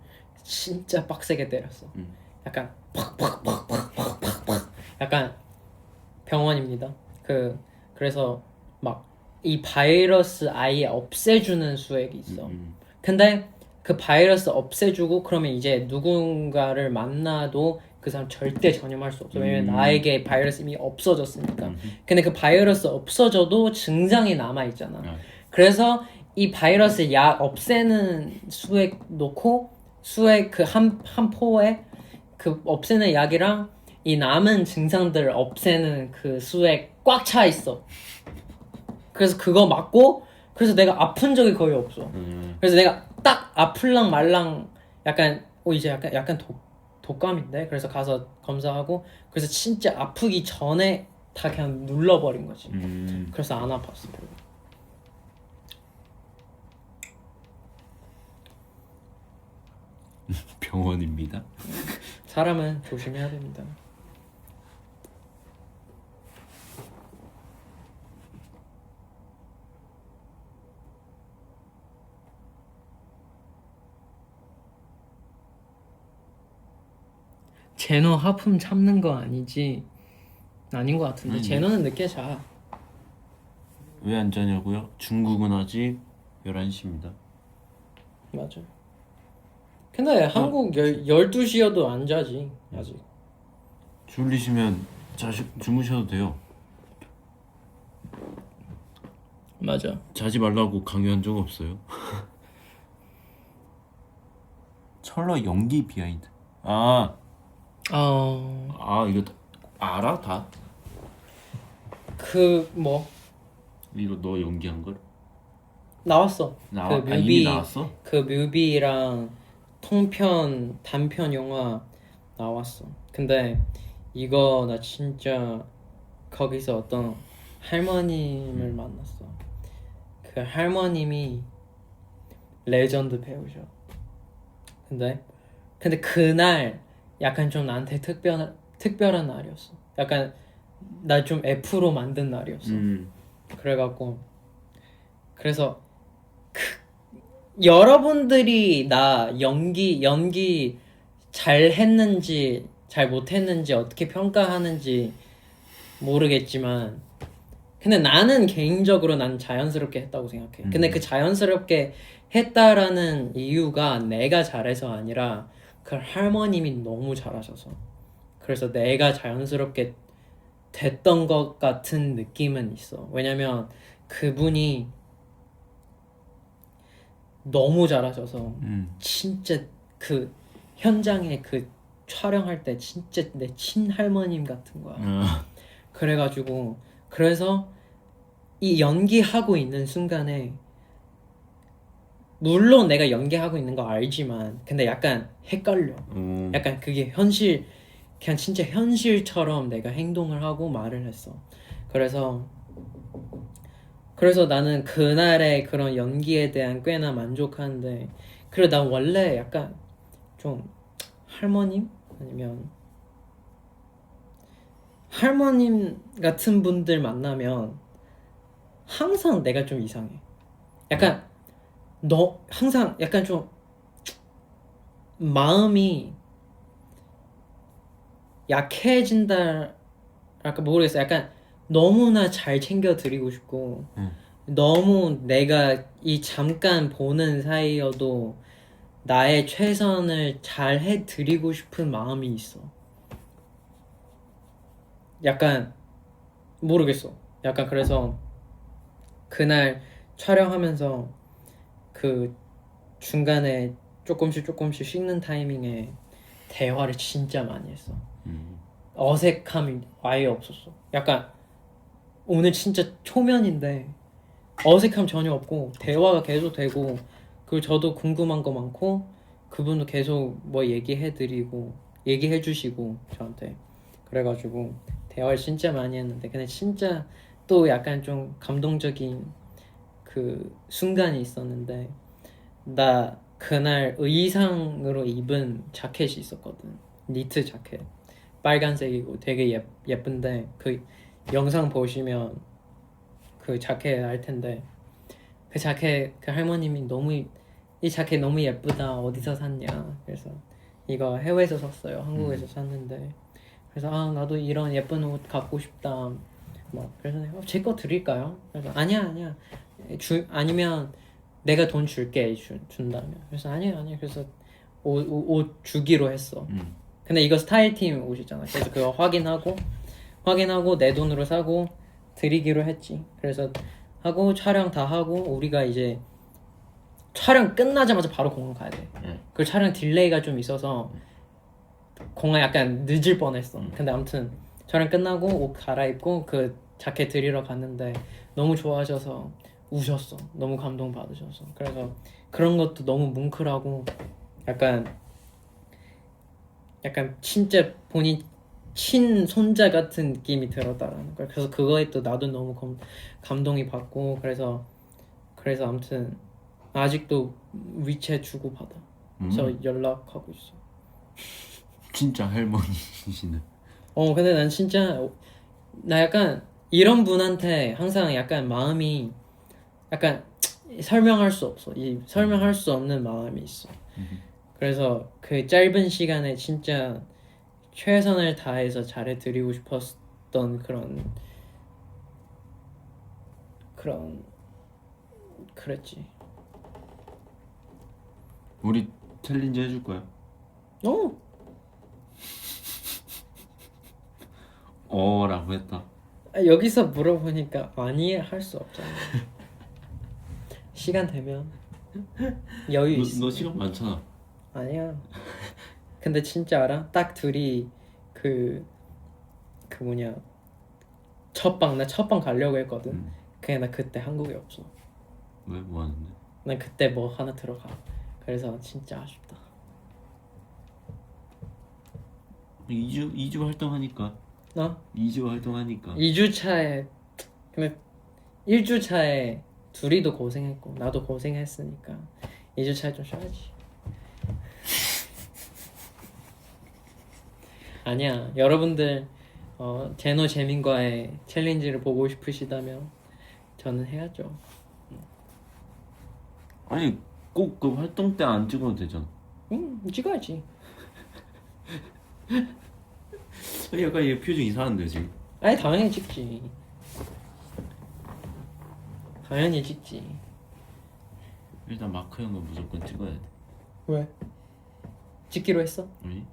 진짜 빡세게 때렸어. 약간 팍팍팍팍팍팍 약간 병원입니다. 그래서 막 이 바이러스 아예 없애주는 수액이 있어. 근데 그 바이러스 없애주고 그러면 이제 누군가를 만나도 그 사람 절대 전염할 수 없어. 왜냐면 나에게 바이러스 이미 없어졌으니까. 근데 그 바이러스 없어져도 증상이 남아있잖아. 그래서 이 바이러스 약 없애는 수액 놓고 수액 그 한 포에 그 없애는 약이랑 이 남은 증상들을 없애는 그 수액 꽉 차 있어. 그래서 그거 맞고 그래서 내가 아픈 적이 거의 없어. 그래서 내가 딱 아플랑 말랑 약간 이제 약간 독감인데 그래서 가서 검사하고 그래서 진짜 아프기 전에 다 그냥 눌러버린 거지. 그래서 안 아팠어. 병원입니다. 사람은 조심해야 됩니다. 제노 하품 참는 거 아니지? 아닌 것 같은데. 아니, 제노는 늦게 자. 왜 안 자냐고요? 중국은 아직 11시입니다. 맞아. 근데 한국 12시여도 안 자지 아직. 졸리시면 주무셔도 돼요. 맞아. 자지 말라고 강요한 적 없어요. 철러 연기 비하인드. 이거 알아 다? 그 뭐 이거 너 연기한 걸? 나왔어. 이미 나왔어? 그 뮤비랑 통편 단편 영화 나왔어. 근데 이거 나 진짜 거기서 어떤 할머님을 만났어. 그 할머님이 레전드 배우셔. 근데 그날 약간 좀 나한테 특별한 날이었어. 약간 나 좀 F로 만든 날이었어. 그래갖고 그래서 여러분들이 나 연기 잘 했는지 잘 못했는지 어떻게 평가하는지 모르겠지만 근데 나는 개인적으로 난 자연스럽게 했다고 생각해. 근데 그 자연스럽게 했다라는 이유가 내가 잘해서 아니라 그 할머님이 너무 잘하셔서 그래서 내가 자연스럽게 됐던 것 같은 느낌은 있어. 왜냐면 그분이 너무 잘하셔서 진짜 그 현장에 그 촬영할 때 진짜 내 친할머님 같은 거야. 그래가지고 그래서 이 연기하고 있는 순간에 물론 내가 연기하고 있는 거 알지만 근데 약간 헷갈려. 약간 그게 그냥 진짜 현실처럼 내가 행동을 하고 말을 했어. 그래서 나는 그날의 그런 연기에 대한 꽤나 만족하는데 그리고 난 원래 약간 좀 할머님 아니면 할머님 같은 분들 만나면 항상 내가 좀 이상해. 약간 너 항상 약간 좀 마음이 약해진다 할까 모르겠어. 약간 너무나 잘 챙겨드리고 싶고 너무 내가 이 잠깐 보는 사이여도 나의 최선을 잘 해드리고 싶은 마음이 있어. 약간 모르겠어. 약간 그래서 그날 촬영하면서 그 중간에 조금씩 쉬는 타이밍에 대화를 진짜 많이 했어. 어색함이 아예 없었어. 약간 오늘 진짜 초면인데 어색함 전혀 없고 대화가 계속 되고 그리고 저도 궁금한 거 많고 그분도 계속 뭐 얘기해드리고 얘기해주시고 저한테 그래가지고 대화를 진짜 많이 했는데 근데 진짜 또 약간 좀 감동적인 그 순간이 있었는데 나 그날 의상으로 입은 자켓이 있었거든. 니트 자켓 빨간색이고 되게 예쁜데 그 영상 보시면 그 자켓 알 텐데 그 자켓 그 할머님이 너무 이 자켓 너무 예쁘다 어디서 샀냐 그래서 이거 해외에서 샀어요 한국에서 샀는데 그래서 아 나도 이런 예쁜 옷 갖고 싶다 뭐 그래서 내가 제 거 드릴까요? 그래서 아니야 아니면 내가 돈 줄게 준다면 그래서 아니야 그래서 옷 주기로 했어 근데 이거 스타일팀 옷이잖아 그래서 그거 확인하고 내 돈으로 사고 드리기로 했지 그래서 하고 촬영 다 하고 우리가 이제 촬영 끝나자마자 바로 공항 가야 돼. 그 촬영 딜레이가 좀 있어서 공항 약간 늦을 뻔했어. 근데 아무튼 촬영 끝나고 옷 갈아입고 그 자켓 드리러 갔는데 너무 좋아하셔서 우셨어. 너무 감동 받으셔서. 그래서 그런 것도 너무 뭉클하고 약간 진짜 본인 친손자 같은 느낌이 들었다라는 걸. 그래서 그거에 또 나도 너무 감동이 받고 그래서 아무튼 아직도 위챗 주고 받아. 저 연락하고 있어. 진짜 할머니시네. 근데 난 진짜 나 약간 이런 분한테 항상 약간 마음이 약간 설명할 수 없어. 이 설명할 수 없는 마음이 있어. 그래서 그 짧은 시간에 진짜 최선을 다해서 잘해드리고 싶었던 그랬지. 우리 챌린지 해줄 거야? 라고 했다. 여기서 물어보니까 아니 할 수 없잖아. 시간 되면 여유 있어. 너 시간 많잖아. 아니야. 근데 진짜 알아? 딱 둘이 그 뭐냐 나 첫방 가려고 했거든. 그냥 나 그때 한국에 없어. 왜? 뭐 하는데? 난 그때 뭐 하나 들어가. 그래서 진짜 아쉽다. 2주 활동하니까. 2주 활동하니까. 2주 차에 근데 1주 차에 둘이도 고생했고 나도 고생했으니까 2주 차에 좀 쉬어야지. 아니야. 여러분들 제노 재민과의 챌린지를 보고 싶으시다면 저는 해야죠. 아니 꼭 그 활동 때 안 찍어도 되잖아. 찍어야지. 약간 얘 표정 이상한데 지금. 아니 당연히 찍지. 당연히 찍지. 일단 마크 형은 무조건 찍어야 돼. 왜? 찍기로 했어? 아니?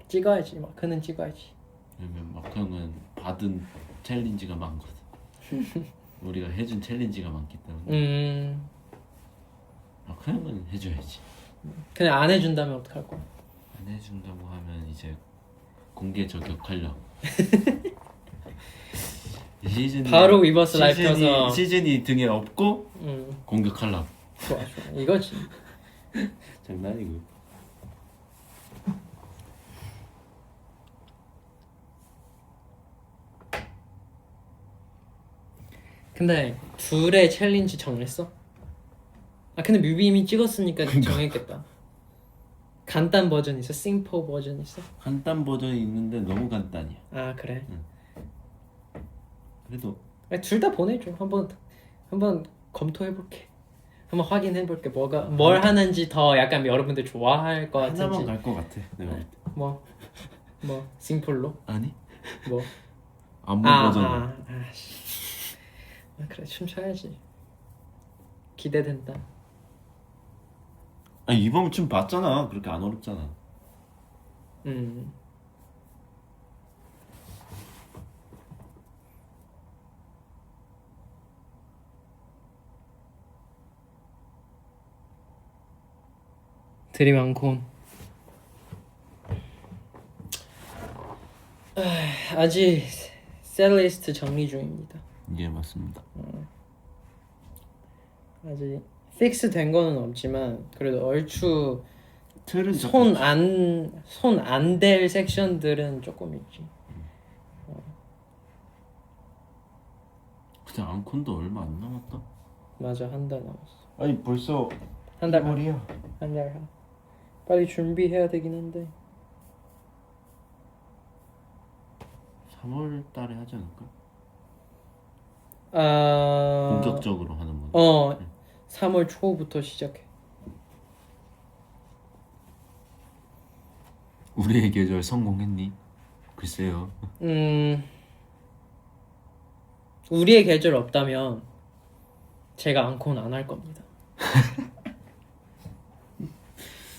찍어야지. 마크는 찍어야지. 왜냐면 마크 형은 받은 챌린지가 많거든. 우리가 해준 챌린지가 많기 때문에. 마크 형은 해줘야지. 근데 안 해준다면 어떡할 거야? 안 해준다고 하면 이제 공개 저격하려고. 바로 위버스 라이브 켜서 시즌이 등에 업고 공격하려고. 좋아 이거지. 장난이고. 근데 둘의 챌린지 정했어? 근데 뮤비 이미 찍었으니까 정했겠다. 간단 버전 있어? 심플 버전 있어? 간단 버전이 있는데 너무 간단이야. 아 그래? 그래도 둘 다 보내줘. 한번 검토해볼게. 한번 확인해볼게. 뭘 하는지 더 약간 여러분들 좋아할 것 같은지. 하나만 갈 것 같아. 내가 볼 때. 뭐 심플로? 아니? 뭐? 안무 버전. 그래 춤춰야지. 기대된다. 아니 이번 춤 봤잖아. 그렇게 안 어렵잖아. 드림 않곤. 아직 셀리스트 정리 중입니다. 예 맞습니다. 아직 픽스 된 거는 없지만 그래도 얼추 틀은 손 안 댈 섹션들은 조금 있지. 근데 앙콘도 얼마 안 남았다. 맞아, 한 달 남았어. 아니 벌써 한 달 말이야. 빨리 준비해야 되긴 한데. 3월 달에 하지 않을까? 아 본격적으로 하는 거. 3월 초부터 시작해. 우리의 계절 성공했니? 글쎄요. 우리의 계절 없다면 제가 앙콘 안 할 겁니다.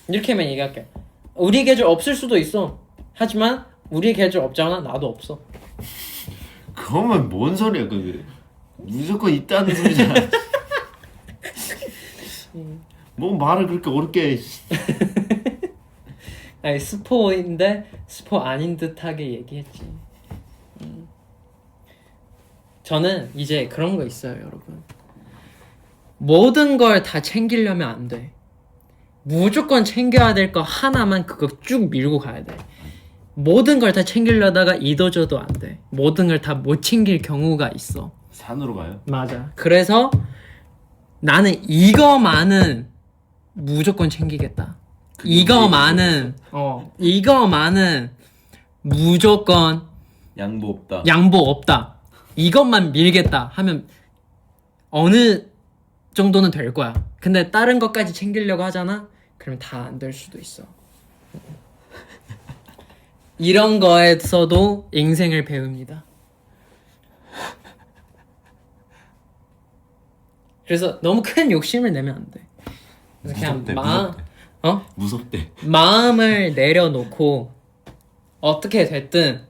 이렇게만 얘기할게. 우리의 계절 없을 수도 있어. 하지만 우리의 계절 없잖아. 나도 없어. 그러면 뭔 소리야 그게? 무조건 있다는 소리잖아. 뭐 말을 그렇게 어렵게 해. 아니 스포인데 스포 아닌 듯하게 얘기했지. 저는 이제 그런 거 있어요, 여러분. 모든 걸 다 챙기려면 안 돼. 무조건 챙겨야 될 거 하나만 그거 쭉 밀고 가야 돼. 모든 걸 다 챙기려다가 이도저도 안 돼. 모든 걸 다 못 챙길 경우가 있어. 산으로 가요? 맞아. 그래서 나는 이거만은 무조건 챙기겠다. 이거만은 무조건 양보 없다. 양보 없다. 이것만 밀겠다 하면 어느 정도는 될 거야. 근데 다른 것까지 챙기려고 하잖아? 그러면 다 안 될 수도 있어. 이런 거에서도 인생을 배웁니다. 그래서 너무 큰 욕심을 내면 안 돼. 그래서 그냥 무섭대. 마음을 내려놓고 어떻게 됐든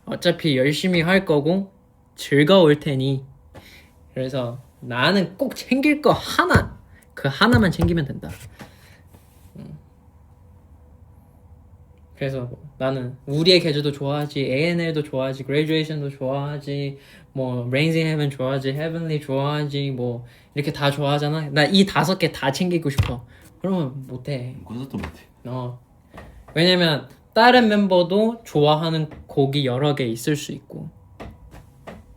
어차피 열심히 할 거고 즐거울 테니, 그래서 나는 꼭 챙길 거 하나, 그 하나만 챙기면 된다. 그래서 나는 우리의 계절도 좋아하지, ANL도 좋아하지, Graduation도 좋아하지, 뭐 Raising Heaven 좋아하지, Heavenly 좋아하지, 뭐 이렇게 다 좋아하잖아. 나 이 5개 다 챙기고 싶어. 그러면 못해. 콘서트 못해. 왜냐면 다른 멤버도 좋아하는 곡이 여러 개 있을 수 있고,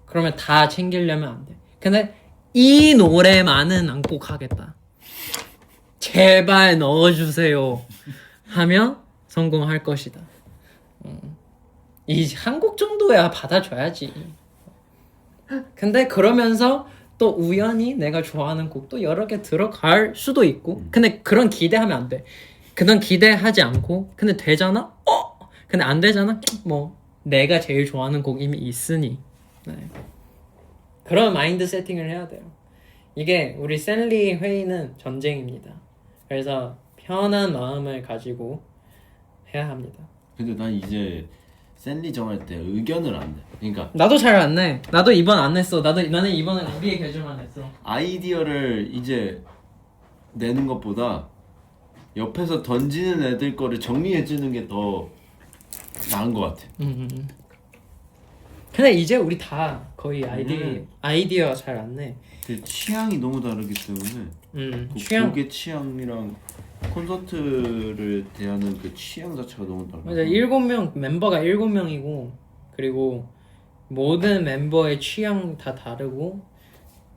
그러면 다 챙기려면 안 돼. 근데 이 노래만은 안 꼭 하겠다, 제발 넣어주세요 하면 성공할 것이다. 이 한 곡 정도야 받아줘야지. 근데 그러면서 또 우연히 내가 좋아하는 곡도 여러 개 들어갈 수도 있고, 근데 그런 기대하면 안 돼. 그런 기대하지 않고, 근데 되잖아? 근데 안 되잖아? 뭐 내가 제일 좋아하는 곡 이미 있으니. 네. 그런 마인드 세팅을 해야 돼요. 이게 우리 샌리 회의는 전쟁입니다. 그래서 편한 마음을 가지고 해야 합니다. 근데 난 이제 샌리 정할 때 의견을 안 내. 그러니까 나도 잘 안 내. 나도 이번 안 냈어. 나는 이번에 우리의 계절만 냈어. 아이디어를 이제 내는 것보다 옆에서 던지는 애들 거를 정리해주는 게 더 나은 것 같아. 근데 이제 우리 다 거의 아이디어 잘 안 내. 그 취향이 너무 다르기 때문에 취향. 곡의 취향이랑 콘서트를 대하는 그 취향 자체가 너무 달라. 맞아. 7명 멤버가 7명이고, 그리고 모든 멤버의 취향 다 다르고,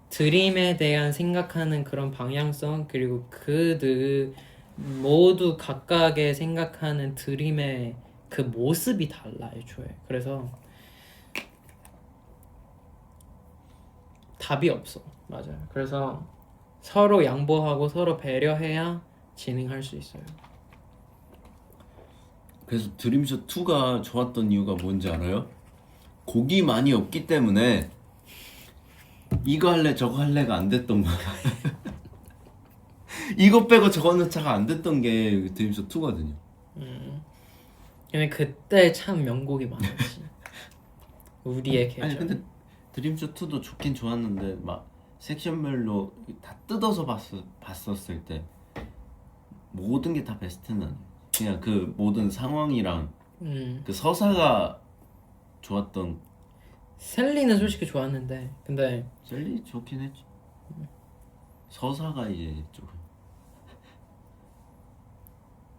드림에 대한 생각하는 그런 방향성, 그리고 그들 모두 각각의 생각하는 드림의 그 모습이 달라 애초에. 그래서 답이 없어. 맞아요. 그래서 서로 양보하고 서로 배려해야 진행할 수 있어요. 그래서 드림쇼 2가 좋았던 이유가 뭔지 알아요? 곡이 많이 없기 때문에 이거 할래 저거 할래가 안 됐던 거야. 이거 빼고 저거 넣자가 안 됐던 게 드림쇼 2거든요. 근데 그때 참 명곡이 많았지. 우리의 계절. 아니 근데 드림쇼 2도 좋긴 좋았는데 막 섹션별로 다 뜯어서 봤었을 때 모든 게 다 베스트는 아니에요. 그냥 그 모든 상황이랑 그 서사가 좋았던. 셀리는 솔직히 좋았는데, 근데 셀리 좋긴 했지. 서사가 이제 좀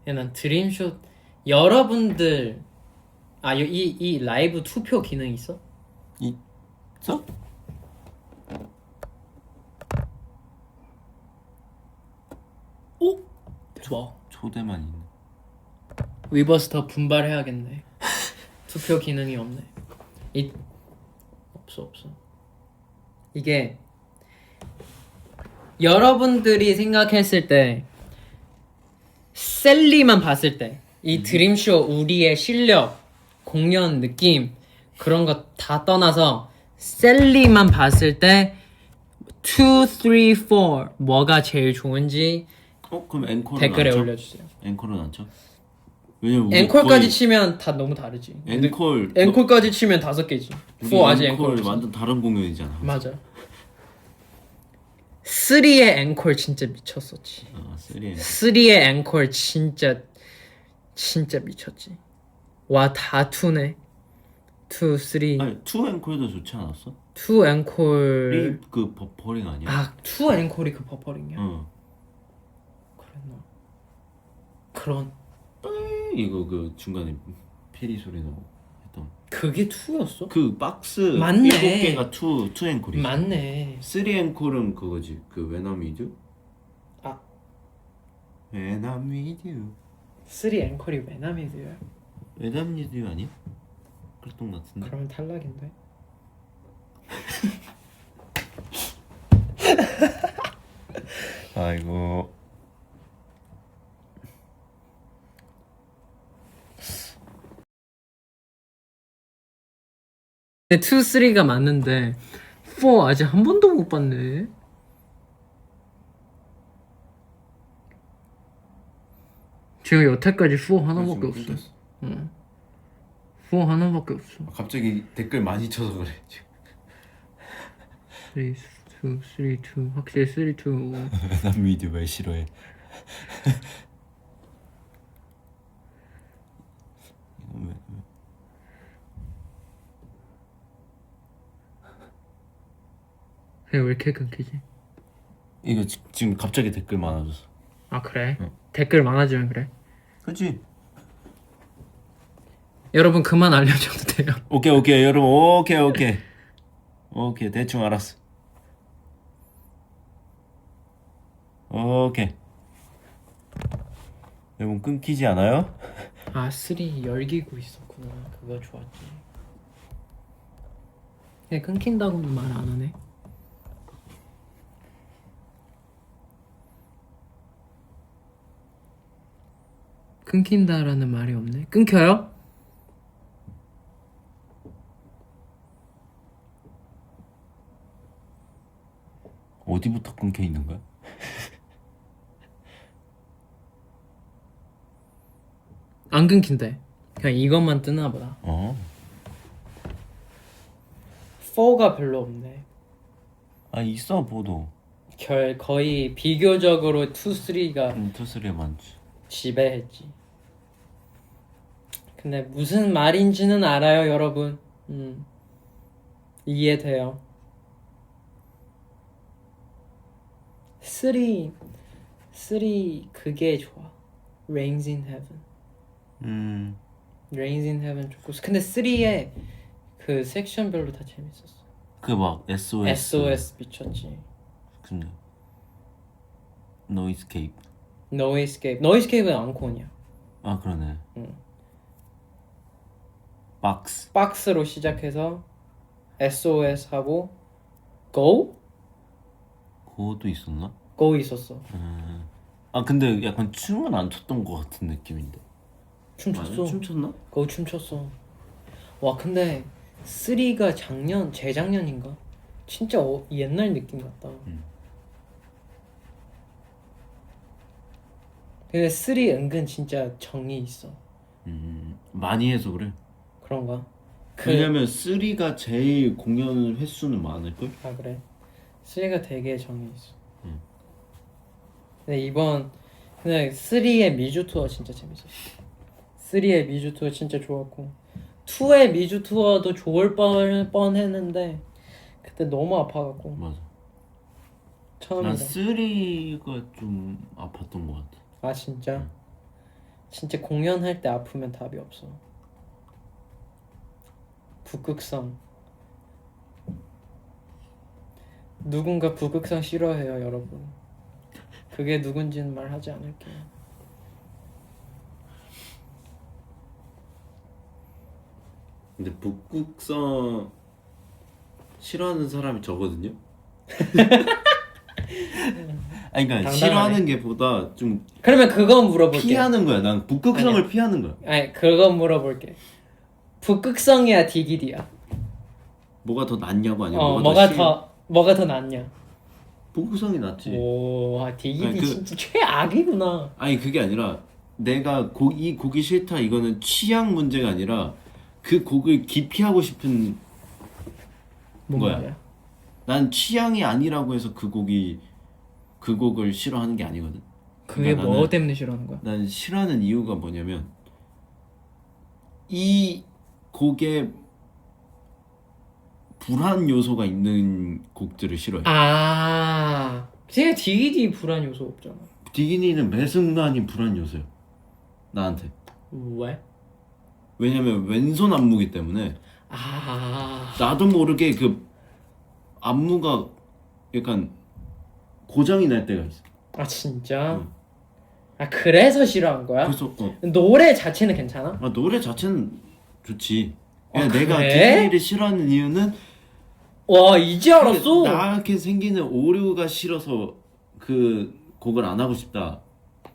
난 드림쇼 여러분들 이 라이브 투표 기능 있어? 있어? 오? 좋아. 초대만 있네. 위버스 더 분발해야겠네. 투표 기능이 없네. 없어. 이게 여러분들이 생각했을 때 셀리만 봤을 때 이 드림쇼 우리의 실력, 공연 느낌 그런 거 다 떠나서 셀리만 봤을 때 2, 3, 4 뭐가 제일 좋은지 그럼 앵콜은 댓글에 안 쳐? 올려주세요. 앵콜은 안 쳐? 왜냐면 우리 앵콜까지 거의 치면 다 너무 다르지. 앵콜 치면 5개지. 우리 4 아직 앵콜 앵콜 없어. 완전 다른 공연이잖아. 맞아. 3의 앵콜 진짜 미쳤었지. 3의 앵콜 진짜 미쳤지. 와, 다 2네. 2, 3. 아니 투 앵콜도 좋지 않았어? 2 앵콜. 그 버퍼링 아니야? 2 앵콜이 그 버퍼링이야. 응. 그랬나? 그런. 이거 그 중간에 피리 소리 나고 했던. 그게 2였어? 그 박스 맞네. 7개가 투 앵콜이지. 맞네. 3 앵콜은 그거지. 그 When I'm With You. When I'm With You. 3 앵콜이 왜 남이드야? When I'm With You 아니야? 그랬던 것 같은데. 그러면 탈락인데. 아이고. 근데 2, 3가 맞는데 4 아직 한 번도 못 봤네. 지금 여태까지 4 하나밖에 없어. 응. 4 하나밖에 없어. 갑자기 댓글 많이 쳐서 그래 지금. 3, 2 확실히 3, 2 난 미디어 왜 싫어해? 왜 이렇게 끊기지? 이거 지금 갑자기 댓글 많아졌어. 아 그래? 응. 댓글 많아지면 그래? 그렇지. 여러분 그만 알려줘도 돼요. 오케이 여러분 오케이 대충 알았어. 오케이. 여러분 끊기지 않아요? 3 열기구 있었구나. 그거 좋았지. 근데 끊긴다고는 말 안 하네. 끊긴다라는 말이 없네. 끊겨요? 어디부터 끊겨 있는 거야? 안 끊긴대. 그냥 이것만 뜨나 보다. 4가 별로 없네. 있어 보도. 거의 비교적으로 2, 3가 2, 3가 많지. 지배했지. 근데 무슨 말인지는 알아요, 여러분. 이해돼요. 3 그게 좋아. Rains in Heaven. Rains in Heaven 좋고. 근데 3의 그 섹션별로 다 재밌었어. 그 막 SOS 미쳤지. 근데 No Escape. No Escape는 앙콘이야. 아 그러네. 응. 박스로 시작해서 SOS 하고 Go? 그것도 있었나? Go 있었어. 근데 약간 춤은 안 췄던 것 같은 느낌인데. 춤췄어. 춤췄나? Go 춤췄어. 와 근데 3가 재작년인가? 진짜 옛날 느낌 같다. 근데 3 은근 진짜 정이 있어. 많이 해서 그래. 그런가? 왜냐면 3가 제일 공연 횟수는 많을걸? 아 그래? 3가 되게 정이 있어. 근데 3의 미주 투어 진짜 재밌었어. 3의 미주 투어 진짜 좋았고 2의 미주 투어도 좋을 뻔했는데 그때 너무 아파갖고 맞아. 난 처음이다. 3가 좀 아팠던 것 같아. 아 진짜? 진짜 공연할 때 아프면 답이 없어. 북극성. 누군가 북극성 싫어해요, 여러분. 그게 누군지는 말하지 않을게요. 근데 북극성 싫어하는 사람이 적거든요. 아니 그러니까 당당하네. 싫어하는 게 보다 좀 그러면 그거 물어볼게. 피하는 거야. 난 북극성을 아니야. 피하는 거야. 아니 그거 물어볼게. 북극성이야 디기디야? 뭐가 더 낫냐고 아니면 뭐가 더 낫냐? 북극성이 낫지. 오, 디기디 아니, 진짜 최악이구나. 아니 그게 아니라 내가 이 곡이 싫다 이거는 취향 문제가 아니라 그 곡을 기피하고 싶은 뭔 거야. 말이야? 난 취향이 아니라고 해서 그 곡을 싫어하는 게 아니거든. 그게 그러니까 뭐 나는- 때문에 싫어하는 거야? 난 싫어하는 이유가 뭐냐면 이 곡에 불안 요소가 있는 곡들을 싫어해. 아, 제가 디기디 불안 요소 없잖아. 디기니는 매 순간이 불안 요소야. 나한테. 왜? 왜냐면 왼손 안무기 때문에 아, 나도 모르게 그 안무가 약간 고장이 날 때가 있어. 아 진짜? 응. 아 그래서 싫어한 거야? 그래서 노래 자체는 괜찮아? 노래 자체는 좋지. 그냥 아, 내가 그래? 디기니를 싫어하는 이유는 와 이제 알았어. 나한테 생기는 오류가 싫어서 그 곡을 안 하고 싶다.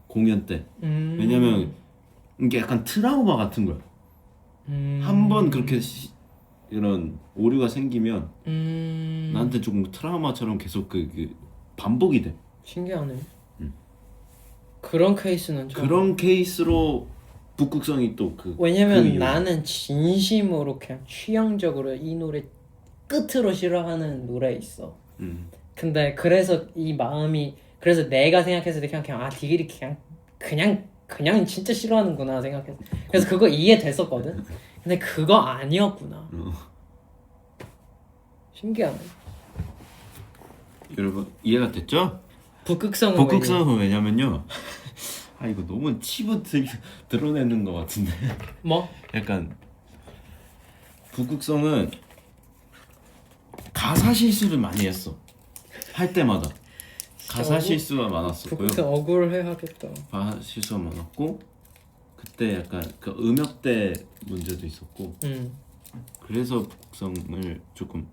공연 때. 왜냐면 이게 약간 트라우마 같은 거야. 한 번 그렇게 이런 오류가 생기면 나한테 조금 트라우마처럼 계속 그 반복이 돼. 신기하네. 응. 그런 케이스는 좀. 그런 케이스로 북극성이 또 왜냐면 그 이유야. 나는 진심으로 그냥 취향적으로 이 노래 끝으로 싫어하는 노래 있어. 근데 그래서 이 마음이 그래서 내가 생각했을 때 그냥 아 디기리 그냥 진짜 싫어하는구나 생각했어. 그래서 그거 이해됐었거든. 근데 그거 아니었구나. 신기하네. 여러분 이해가 됐죠? 북극성은 북극성은 왜냐면요. 아 이거 너무 치부 드러내는 것 같은데. 뭐? 약간 북극성은 가사 실수를 많이 했어. 할 때마다 가사 실수가 많았었고요. 북극성 억울해하겠다. 가사 실수가 많았고 그때 약간 그 음역대 문제도 있었고 그래서 북극성을 조금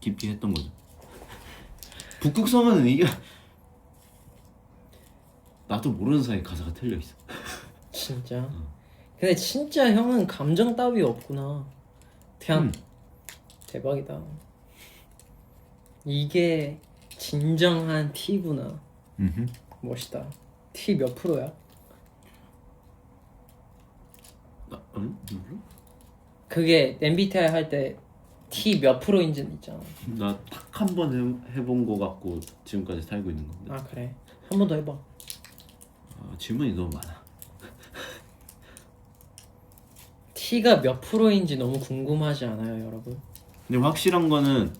깊이 했던 거죠. 북극성은 이게 나도 모르는 사이에 가사가 틀려 있어. 진짜. 근데 진짜 형은 감정 따위 없구나. 그냥 대박이다. 이게 진정한 T구나. 멋있다. T 몇 프로야? 응? 그게 MBTI 할 때 T 몇 프로인지는 있잖아. 나 딱 한 번 해본 거 같고 지금까지 살고 있는 건데. 아 그래? 한 번 더 해봐. 질문이 너무 많아. T가 몇 프로인지 너무 궁금하지 않아요, 여러분? 근데 확실한 거는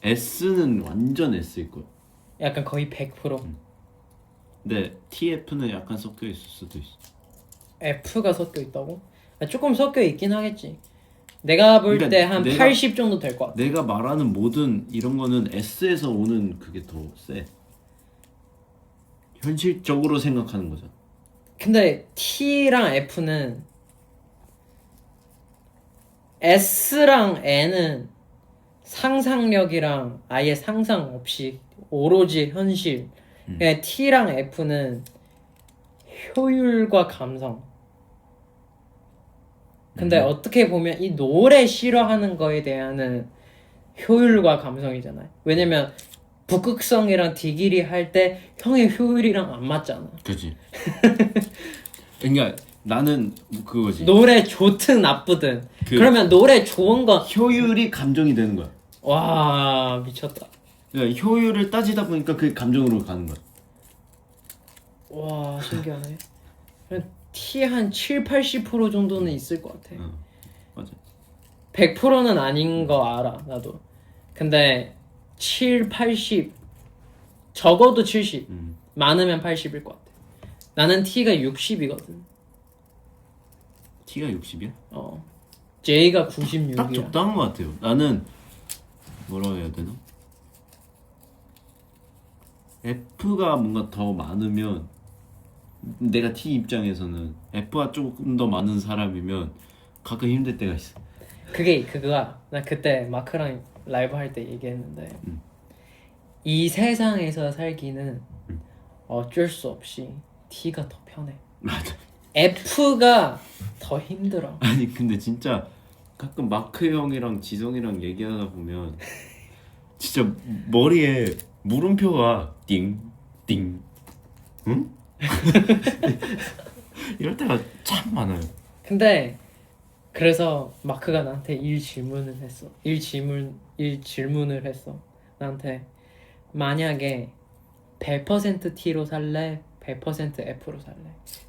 S는 완전 S일 거야. 약간 거의 100%. 근데 TF는 약간 섞여 있을 수도 있어. F가 섞여 있다고? 조금 섞여 있긴 하겠지. 내가 볼 때 그러니까 한 내가- 80 정도 될 것 같아. 내가 말하는 모든 이런 거는 S에서 오는 그게 더 세. 현실적으로 생각하는 거잖아. 근데 T랑 F는 S랑 N은 상상력이랑 아예 상상 없이 오로지 현실. T랑 F는 효율과 감성. 근데 어떻게 보면 이 노래 싫어하는 거에 대한은 효율과 감성이잖아요. 왜냐면 북극성이랑 디기리 할 때 형의 효율이랑 안 맞잖아. 그렇지. 그러니까 나는 그거지. 노래 좋든 나쁘든. 그러면 노래 좋은 거 효율이 감정이 되는 거야. 와 미쳤다. 그러니까 효율을 따지다 보니까 그게 감정으로 가는 거야. 와 신기하네. T 한 7, 80% 정도는 있을 것 같아. 맞아. 100%는 아닌 거 알아 나도. 근데 7, 80 적어도 70 많으면 80일 것 같아. 나는 T가 60이거든. T가 60이야? J가 96이야. 딱 적당한 것 같아요. 나는 뭐라 해야 되나? F가 뭔가 더 많으면 내가 T 입장에서는 F가 조금 더 많은 사람이면 가끔 힘들 때가 있어. 그거야. 나 그때 마크랑 라이브 할 때 얘기했는데 이 세상에서 살기는 어쩔 수 없이 T가 더 편해. 맞아. F가 더 힘들어. 아니 근데 진짜 가끔 마크 형이랑 지성이랑 얘기하다 보면 진짜 머리에 물음표가 띵띵 응? 이럴 때가 참 많아요. 근데 그래서 마크가 나한테 일 질문을 했어. 나한테 만약에 100% T로 살래? 100% F로 살래?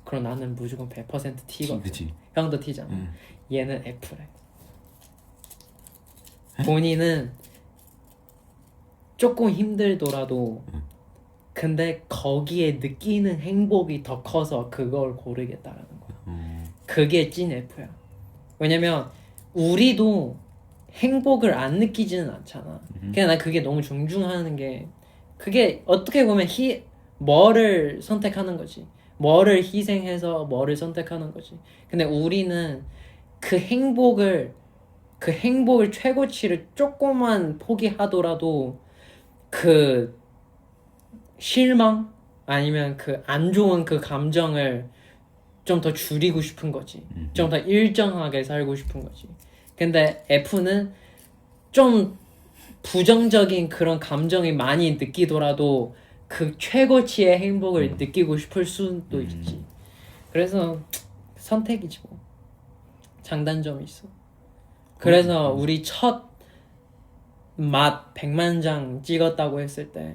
그럼 나는 무조건 100% T거든. 그치. 형도 T잖아. 얘는 F래. 본인은 조금 힘들더라도 근데 거기에 느끼는 행복이 더 커서 그걸 고르겠다라는 거야. 그게 찐 F야. 왜냐면 우리도 행복을 안 느끼지는 않잖아. 그냥 난 그게 너무 존중하는 게 그게 어떻게 보면 뭐를 선택하는 거지. 뭐를 희생해서 뭐를 선택하는 거지. 근데 우리는 그 행복을 최고치를 조금만 포기하더라도 그 실망 아니면 그 안 좋은 그 감정을 좀 더 줄이고 싶은 거지. 좀 더 일정하게 살고 싶은 거지. 근데 F는 좀 부정적인 그런 감정이 많이 느끼더라도 그 최고치의 행복을 느끼고 싶을 수도 있지. 그래서 선택이지 뭐. 장단점이 있어. 그래서 우리 첫 맛 100만 장 찍었다고 했을 때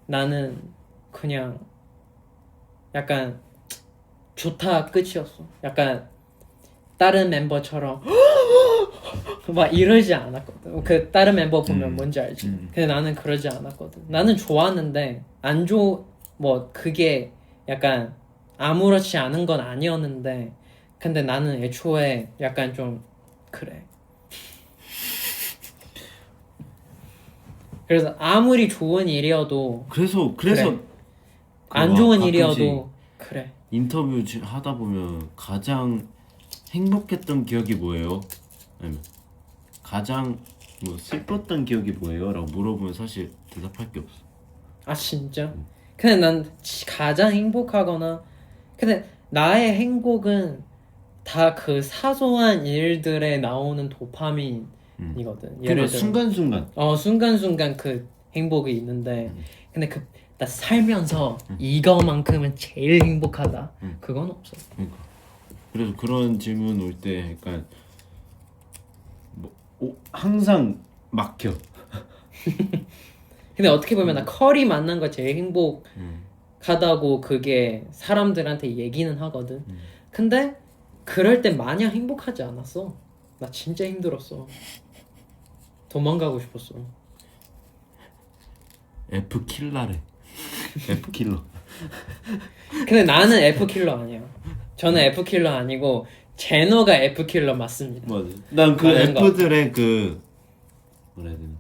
나는 그냥 약간 좋다 끝이었어. 약간 다른 멤버처럼 막 이러지 않았거든. 그 다른 멤버 보면 뭔지 알지? 근데 나는 그러지 않았거든. 나는 좋았는데 뭐 그게 약간 아무렇지 않은 건 아니었는데 근데 나는 애초에 약간 좀 그래. 그래서 아무리 좋은 일이어도 그래서 그래. 안 막 좋은 가끔씩 일이어도 그래. 인터뷰 하다 보면 가장 행복했던 기억이 뭐예요? 아니면 가장 뭐 슬펐던 기억이 뭐예요? 라고 물어보면 사실 대답할 게 없어. 아 진짜? 근데 난 가장 행복하거나 근데 나의 행복은 다 그 사소한 일들에 나오는 도파민이거든. 그러니까 순간순간. 순간순간 그 행복이 있는데 근데 나 살면서 이거만큼은 제일 행복하다. 그건 없어. 그러니까. 그래서 그런 질문 올 때 약간 항상 막혀. 근데 어떻게 보면 나 커리 만난 거 제일 행복하다고 그게 사람들한테 얘기는 하거든. 근데 그럴 때 마냥 행복하지 않았어. 나 진짜 힘들었어. 도망가고 싶었어. F 킬러래. F 킬러. 근데 나는 F 킬러 아니야. 저는 F 킬러 아니고 제노가 F 킬러 맞습니다. 맞아. 난 그 F들의 그 뭐라 해야 되나?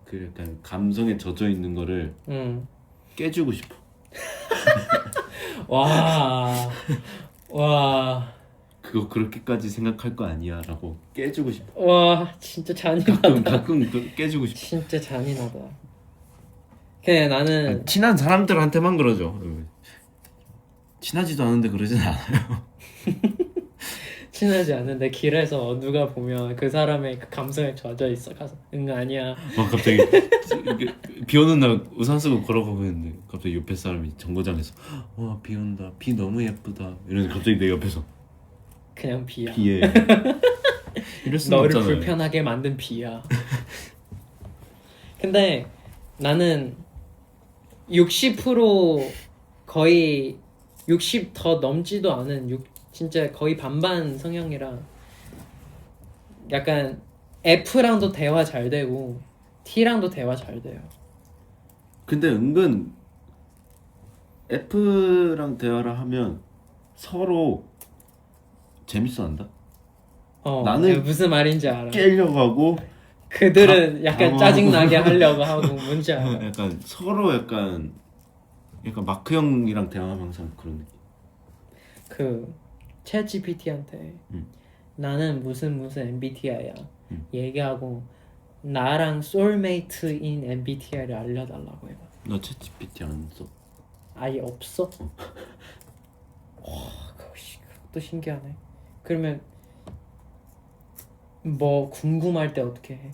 그 약간 감성에 젖어 있는 거를 깨주고 싶어. 와. 그거 그렇게까지 생각할 거 아니야라고 깨주고 싶어. 와, 진짜 잔인하다. 가끔 깨주고 싶어. 진짜 잔인하다. 그냥 나는 친한 사람들한테만 그러죠. 친하지도 않은데 그러진 않아요. 친하지 않은데 길에서 누가 보면 그 사람의 그 감성에 젖어 있어 가서 아니야. 갑자기 비 오는 날 우산 쓰고 걸어가고 있는데 갑자기 옆에 사람이 정거장에서 와 비 온다 비 너무 예쁘다 이러는데 갑자기 내 옆에서 그냥 비야. 비에 이럴 수는 너를 없잖아요. 불편하게 만든 비야. 근데 나는 60% 거의 60 더 넘지도 않은 진짜 거의 반반 성향이라 약간 F랑도 대화 잘 되고 T랑도 대화 잘 돼요. 근데 은근 F랑 대화를 하면 서로 재밌어한다. 나는 무슨 말인지 알아. 깨려고 하고 그들은 약간 방어하고. 짜증나게 하려고 하고 뭔지 알아. 약간 서로 약간 마크 형이랑 대화하면 항상 그런 느낌. 그 챗GPT한테 나는 무슨 MBTI야 얘기하고 나랑 소울메이트인 MBTI를 알려달라고 해봐. 너 챗GPT 안 써? 아예 없어? 그것도 신기하네. 그러면 뭐 궁금할 때 어떻게 해?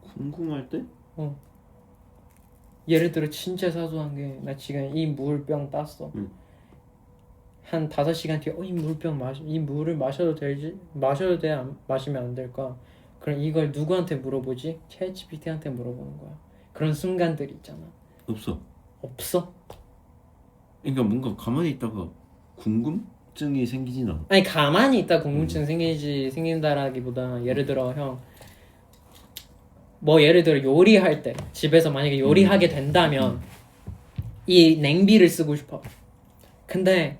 궁금할 때? 예를 들어 진짜 사소한 게 나 지금 이 물병 땄어. 한 5시간 뒤에 이 물을 마셔도 되지? 마셔도 돼? 마시면 안 될까? 그럼 이걸 누구한테 물어보지? 챗GPT한테 물어보는 거야. 그런 순간들이 있잖아. 없어. 없어? 그러니까 뭔가 가만히 있다가 궁금증이 생기진 않아. 아니 가만히 있다 궁금증 생긴다라기보다 예를 들어 예를 들어 요리할 때 집에서 만약에 요리하게 된다면 이 냉비를 쓰고 싶어. 근데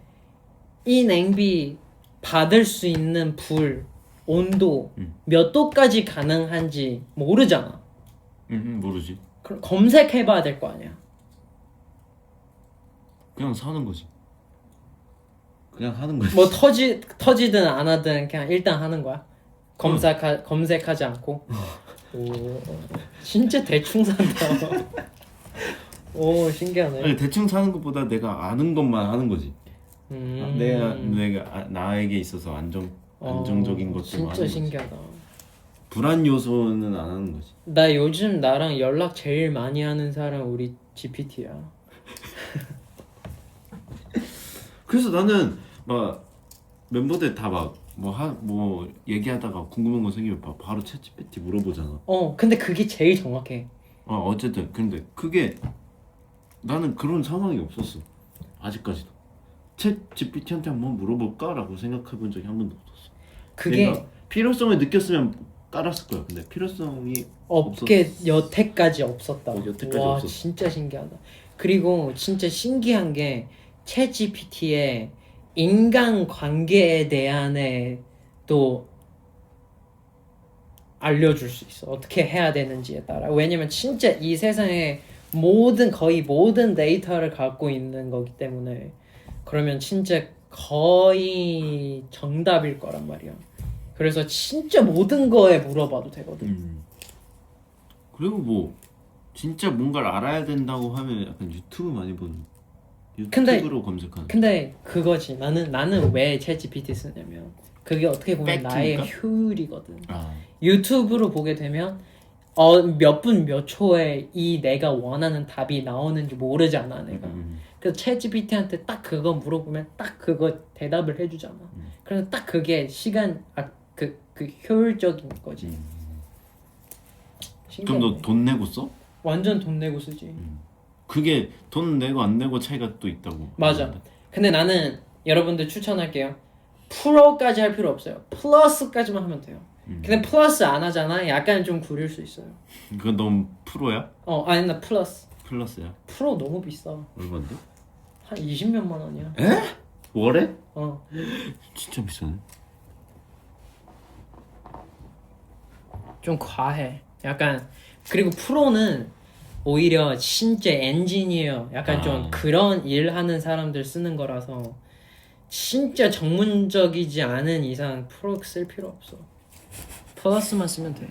이 냉비 받을 수 있는 불 온도 몇 도까지 가능한지 모르잖아. 모르지. 그럼 검색해봐야 될 거 아니야. 그냥 사는 거지. 그냥 하는 거지. 뭐 터지든 안 하든 그냥 일단 하는 거야. 검색하지 않고. 오, 진짜 대충 산다. 오, 신기하네. 아니, 대충 사는 것보다 내가 아는 것만 하는 거지. 내가 나에게 있어서 안정적인 것들만 진짜 하는 거지. 신기하다. 불안 요소는 안 하는 거지. 나 요즘 나랑 연락 제일 많이 하는 사람 우리 GPT야. 그래서 나는 막 멤버들 다 막 뭐 얘기하다가 궁금한 거 생기면 바로 챗GPT 물어보잖아. 근데 그게 제일 정확해. 어쨌든 근데 그게 나는 그런 상황이 없었어. 아직까지도. 챗GPT한테 한번 물어볼까라고 생각해본 적이 한 번도 없었어. 그게 내가 필요성을 느꼈으면 깔았을 거야. 근데 필요성이 없게 여태까지 없었다. 여태까지 와, 없었어. 진짜 신기하다. 그리고 진짜 신기한 게 챗GPT의 인간 관계에 대한에 또 알려줄 수 있어. 어떻게 해야 되는지에 따라. 왜냐면 진짜 이 세상에 거의 모든 데이터를 갖고 있는 거기 때문에 그러면 진짜 거의 정답일 거란 말이야. 그래서 진짜 모든 거에 물어봐도 되거든. 그리고 뭐 진짜 뭔가를 알아야 된다고 하면 약간 유튜브 많이 보는. 유튜브로 검색하는. 근데 그거지. 나는 왜 챗GPT 쓰냐면 그게 어떻게 보면 나의 팩트니까? 효율이거든. 유튜브로 보게 되면 몇 분 몇 초에 이 내가 원하는 답이 나오는지 모르잖아 내가. 그래서 챗GPT한테 딱 그거 물어보면 딱 그거 대답을 해주잖아. 그래서 딱 그게 그 효율적인 거지. 그럼 너 돈 내고 써? 완전 돈 내고 쓰지. 그게 돈 내고 안 내고 차이가 또 있다고. 맞아. 근데 나는 여러분들 추천할게요. 프로까지 할 필요 없어요. 플러스까지만 하면 돼요. 근데 플러스 안 하잖아. 약간 좀 구릴 수 있어요. 그건 너무 프로야? 아니 나 플러스. 플러스야? 프로 너무 비싸. 얼마인데? 한 20몇만 원이야. 에? 월에? 진짜 비싸네. 좀 과해. 약간 그리고 프로는 오히려 진짜 엔지니어 약간 좀 그런 일 하는 사람들 쓰는 거라서 진짜 전문적이지 않은 이상 프로 쓸 필요 없어. 플러스만 쓰면 돼.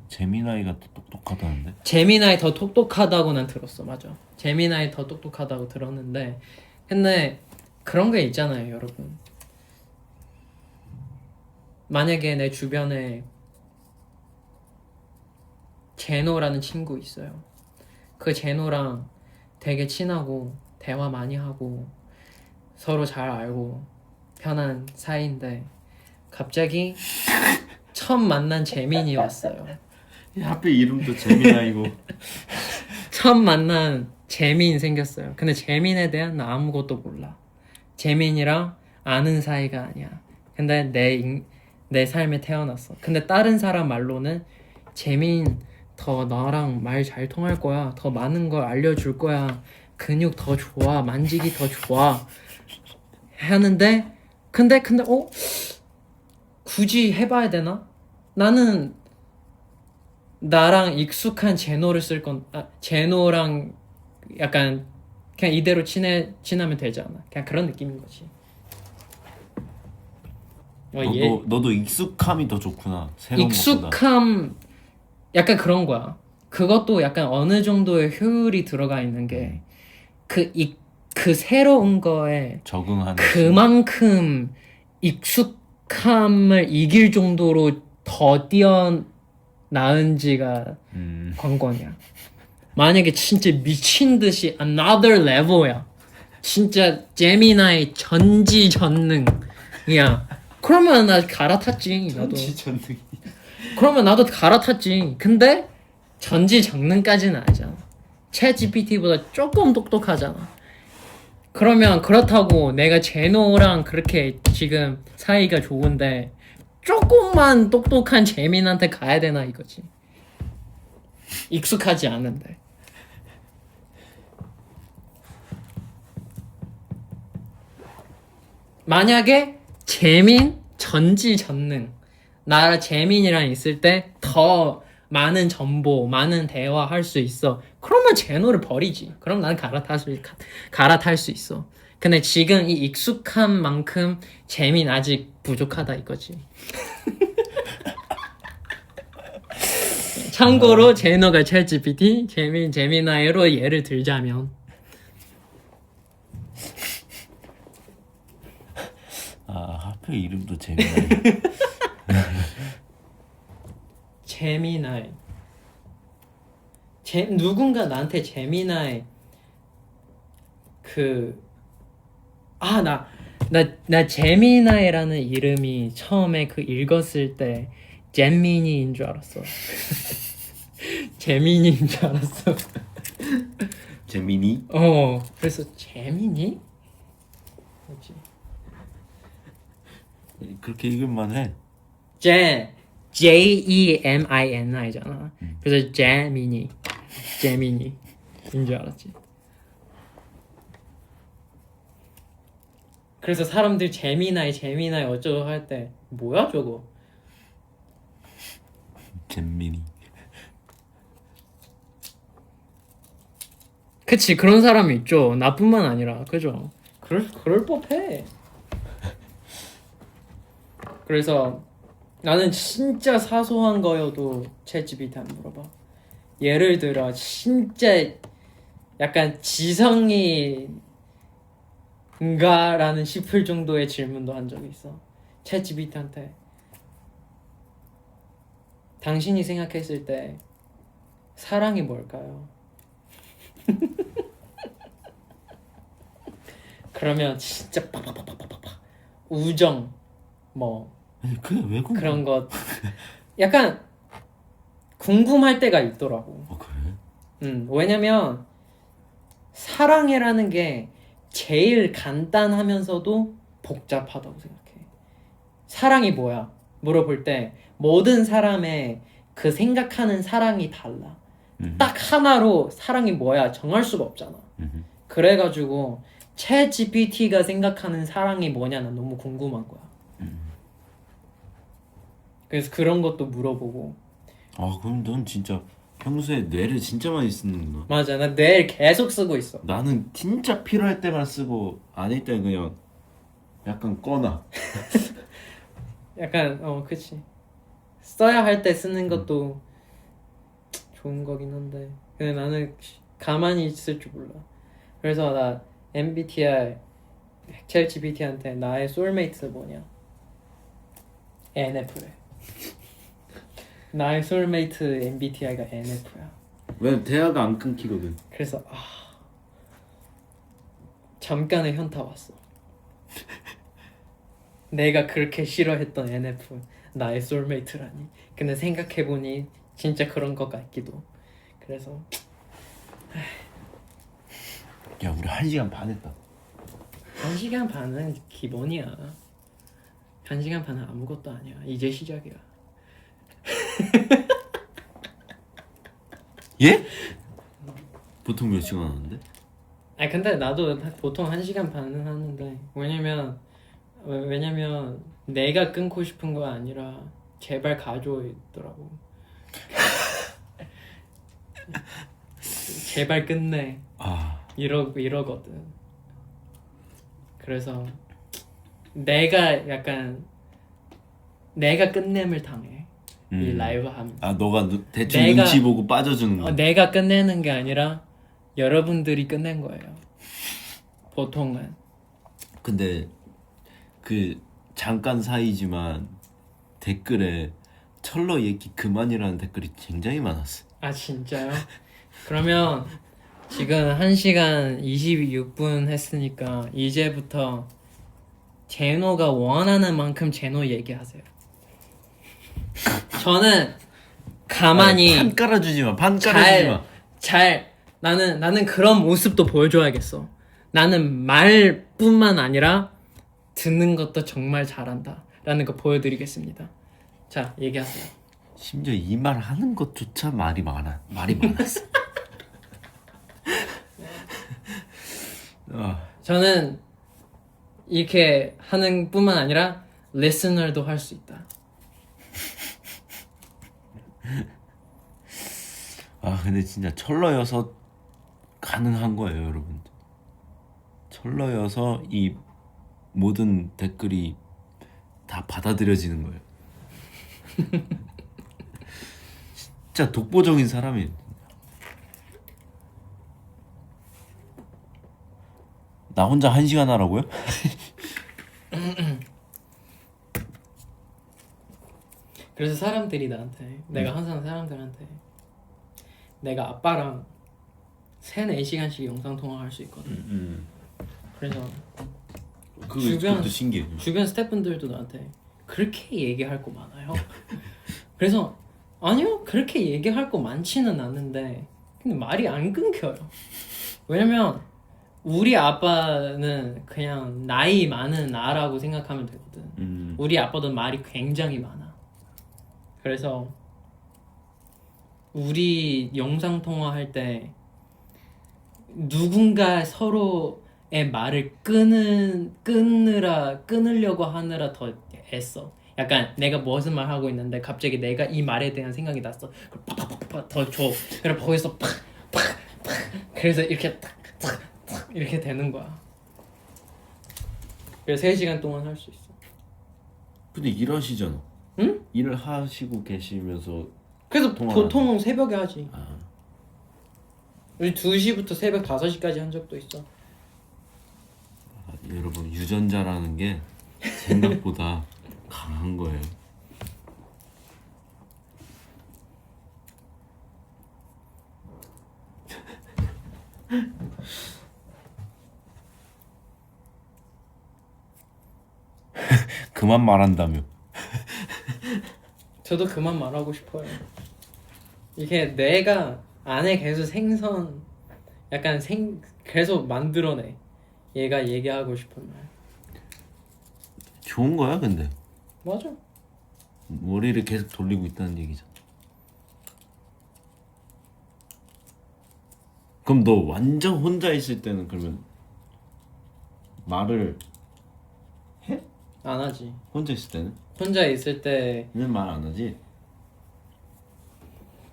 제미나이가 또 똑똑하다는데? 제미나이 더 똑똑하다고 난 들었어. 맞아. 제미나이 더 똑똑하다고 들었는데 근데 그런 게 있잖아요 여러분. 만약에 내 주변에 제노라는 친구 있어요. 그 제노랑 되게 친하고 대화 많이 하고 서로 잘 알고 편한 사이인데 갑자기 처음 만난 재민이 왔어요. 하필 이름도 재미나이고. 처음 만난 재민 생겼어요. 근데 재민에 대한 나 아무것도 몰라. 재민이랑 아는 사이가 아니야. 근데 내 삶에 태어났어. 근데 다른 사람 말로는 재민 더 너랑 말 잘 통할 거야. 더 많은 걸 알려줄 거야. 근육 더 좋아. 만지기 더 좋아. 하는데 근데 굳이 해봐야 되나? 나는 나랑 익숙한 제노를 쓸 건, 제노랑 약간 그냥 이대로 친하면 되잖아. 그냥 그런 느낌인 거지. 너도 익숙함이 더 좋구나. 새로운 것보다. 익숙함 약간 그런 거야. 그것도 약간 어느 정도의 효율이 들어가 있는 게 그 새로운 거에 적응하는 그만큼 익숙함을 이길 정도로 더 뛰어나은지가 관건이야. 만약에 진짜 미친 듯이 another level야. 진짜 제미나의 전지전능이야. 그러면 나 갈아탔지. 나도. 전지. 그러면 나도 갈아탔지. 근데 전지전능까지는 아니잖아. 챗 GPT보다 조금 똑똑하잖아. 그러면 그렇다고 내가 제노랑 그렇게 지금 사이가 좋은데 조금만 똑똑한 재민한테 가야 되나 이거지. 익숙하지 않은데. 만약에 재민 전지전능 나 재민이랑 있을 때 더 많은 정보, 많은 대화 할 수 있어. 그러면 제노를 버리지. 그럼 나는 갈아탈 수 있어. 근데 지금 이 익숙한 만큼 재민 아직 부족하다 이거지. 참고로 제노가 챗 GPT, 재민아이로 예를 들자면 하필 이름도 재미나이. 재미나이. 누군가 나한테 재미나이 나 재미나이라는 이름이 처음에 읽었을 때 잼미니인 줄 알았어. 재민이인 줄 알았어. 재민이? 그래서 재민이? 뭐지? 그렇게 읽을만 해. JEMINI잖아. 그래서 재민이인 줄 알았지. 그래서 사람들 재미나이 어쩌고 할 때 뭐야 저거? 잼민이. 그치, 그런 사람이 있죠. 나뿐만 아니라, 그죠? 그럴 법해. 그래서 나는 진짜 사소한 거여도 챗GPT한테 물어봐. 예를 들어 진짜 약간 지성이인가라는 싶을 정도의 질문도 한 적이 있어. 챗GPT한테 당신이 생각했을 때 사랑이 뭘까요? 그러면 진짜 팍팍팍팍팍 우정 뭐 그게 왜 궁금해? 그런 것 약간 궁금할 때가 있더라고. 그래? 왜냐면 사랑이라는 게 제일 간단하면서도 복잡하다고 생각해. 사랑이 뭐야? 물어볼 때 모든 사람의 그 생각하는 사랑이 달라. 딱 하나로 사랑이 뭐야 정할 수가 없잖아. 그래가지고 챗 GPT가 생각하는 사랑이 뭐냐 난 너무 궁금한 거야. 그래서 그런 것도 물어보고. 그럼 넌 진짜 평소에 뇌를 진짜 많이 쓰는구나. 맞아, 나 뇌를 계속 쓰고 있어. 나는 진짜 필요할 때만 쓰고 아닐 때 그냥 약간 꺼놔. 약간 그치. 써야 할 때 쓰는 것도 좋은 거긴 한데 근데 나는 가만히 있을 줄 몰라. 그래서 나 MBTI 챗 GPT한테 나의 소울메이트 뭐냐? NF래. 나의 소울메이트 MBTI가 NF야. 왜 대화가 안 끊기거든. 그래서 잠깐의 현타 왔어. 내가 그렇게 싫어했던 NF 나의 소울메이트라니. 근데 생각해보니 진짜 그런 것 같기도. 그래서 야 우리 1시간 반 했다. 1시간 반은 기본이야. 1시간 반은 아무것도 아니야. 이제 시작이야. 예? 보통 몇 시간 하는데? 아니 근데 나도 보통 1시간 반은 하는데 왜냐면 내가 끊고 싶은 거 아니라 제발 가줘 있더라고. 제발 끝내. 이러거든. 그래서 내가 끝냄을 당해. 이 라이브 하면. 너가 대충 눈치 보고 빠져주는 거. 내가 끝내는 게 아니라 여러분들이 끝낸 거예요. 보통은. 근데 그 잠깐 사이지만 댓글에 철러 얘기 그만이라는 댓글이 굉장히 많았어. 아 진짜요? 그러면 지금 1시간 26분 했으니까 이제부터 제노가 원하는 만큼 제노 얘기하세요. 저는 가만히 판 깔아주지 마. 판 깔아주지 마. 나는 그런 모습도 보여줘야겠어. 나는 말뿐만 아니라 듣는 것도 정말 잘한다 라는 거 보여드리겠습니다. 자, 얘기하세요. 심지어 이 말 하는 것조차 말이 많았어. 저는 이렇게 하는 뿐만 아니라 리스너도 할 수 있다. 근데 진짜 철러여서 가능한 거예요, 여러분. 철러여서 이 모든 댓글이 다 받아들여지는 거예요. 진짜 독보적인 사람이에요. 나 혼자 1시간 하라고요? 그래서 사람들이 나한테 내가 항상 사람들한테 내가 아빠랑 3-4시간씩 영상 통화할 수 있거든. 그래서 그것도 신기해. 주변 스태프분들도 나한테 그렇게 얘기할 거 많아요? 그래서 아니요, 그렇게 얘기할 거 많지는 않은데 근데 말이 안 끊겨요. 왜냐면 우리 아빠는 그냥 나이 많은 나라고 생각하면 되거든. 우리 아빠도 말이 굉장히 많아. 그래서 우리 영상 통화할 때 누군가 서로의 말을 끊으려고 하느라 더 애써. 약간 내가 무슨 말 하고 있는데 갑자기 내가 이 말에 대한 생각이 났어. 팍팍팍팍 더 줘. 그래서 거기서 팍팍팍 그래서 이렇게 탁 이렇게 되는 거야. 그래서 3시간 동안 할 수 있어. 근데 일하시잖아. 응? 일을 하시고 계시면서 그래서 보통 새벽에 하지. 아. 우리 2시부터 새벽 5시까지 한 적도 있어. 여러분 유전자라는 게 생각보다 강한 거예요. 그만 말한다며. 저도 그만 말하고 싶어요. 이게 뇌가 안에 계속 계속 만들어내. 얘가 얘기하고 싶은 말. 좋은 거야 근데. 맞아. 머리를 계속 돌리고 있다는 얘기잖아. 그럼 너 완전 혼자 있을 때는 그러면 말을 해? 안 하지. 혼자 있을 때는? 혼자 있을 때는 말 안 하지?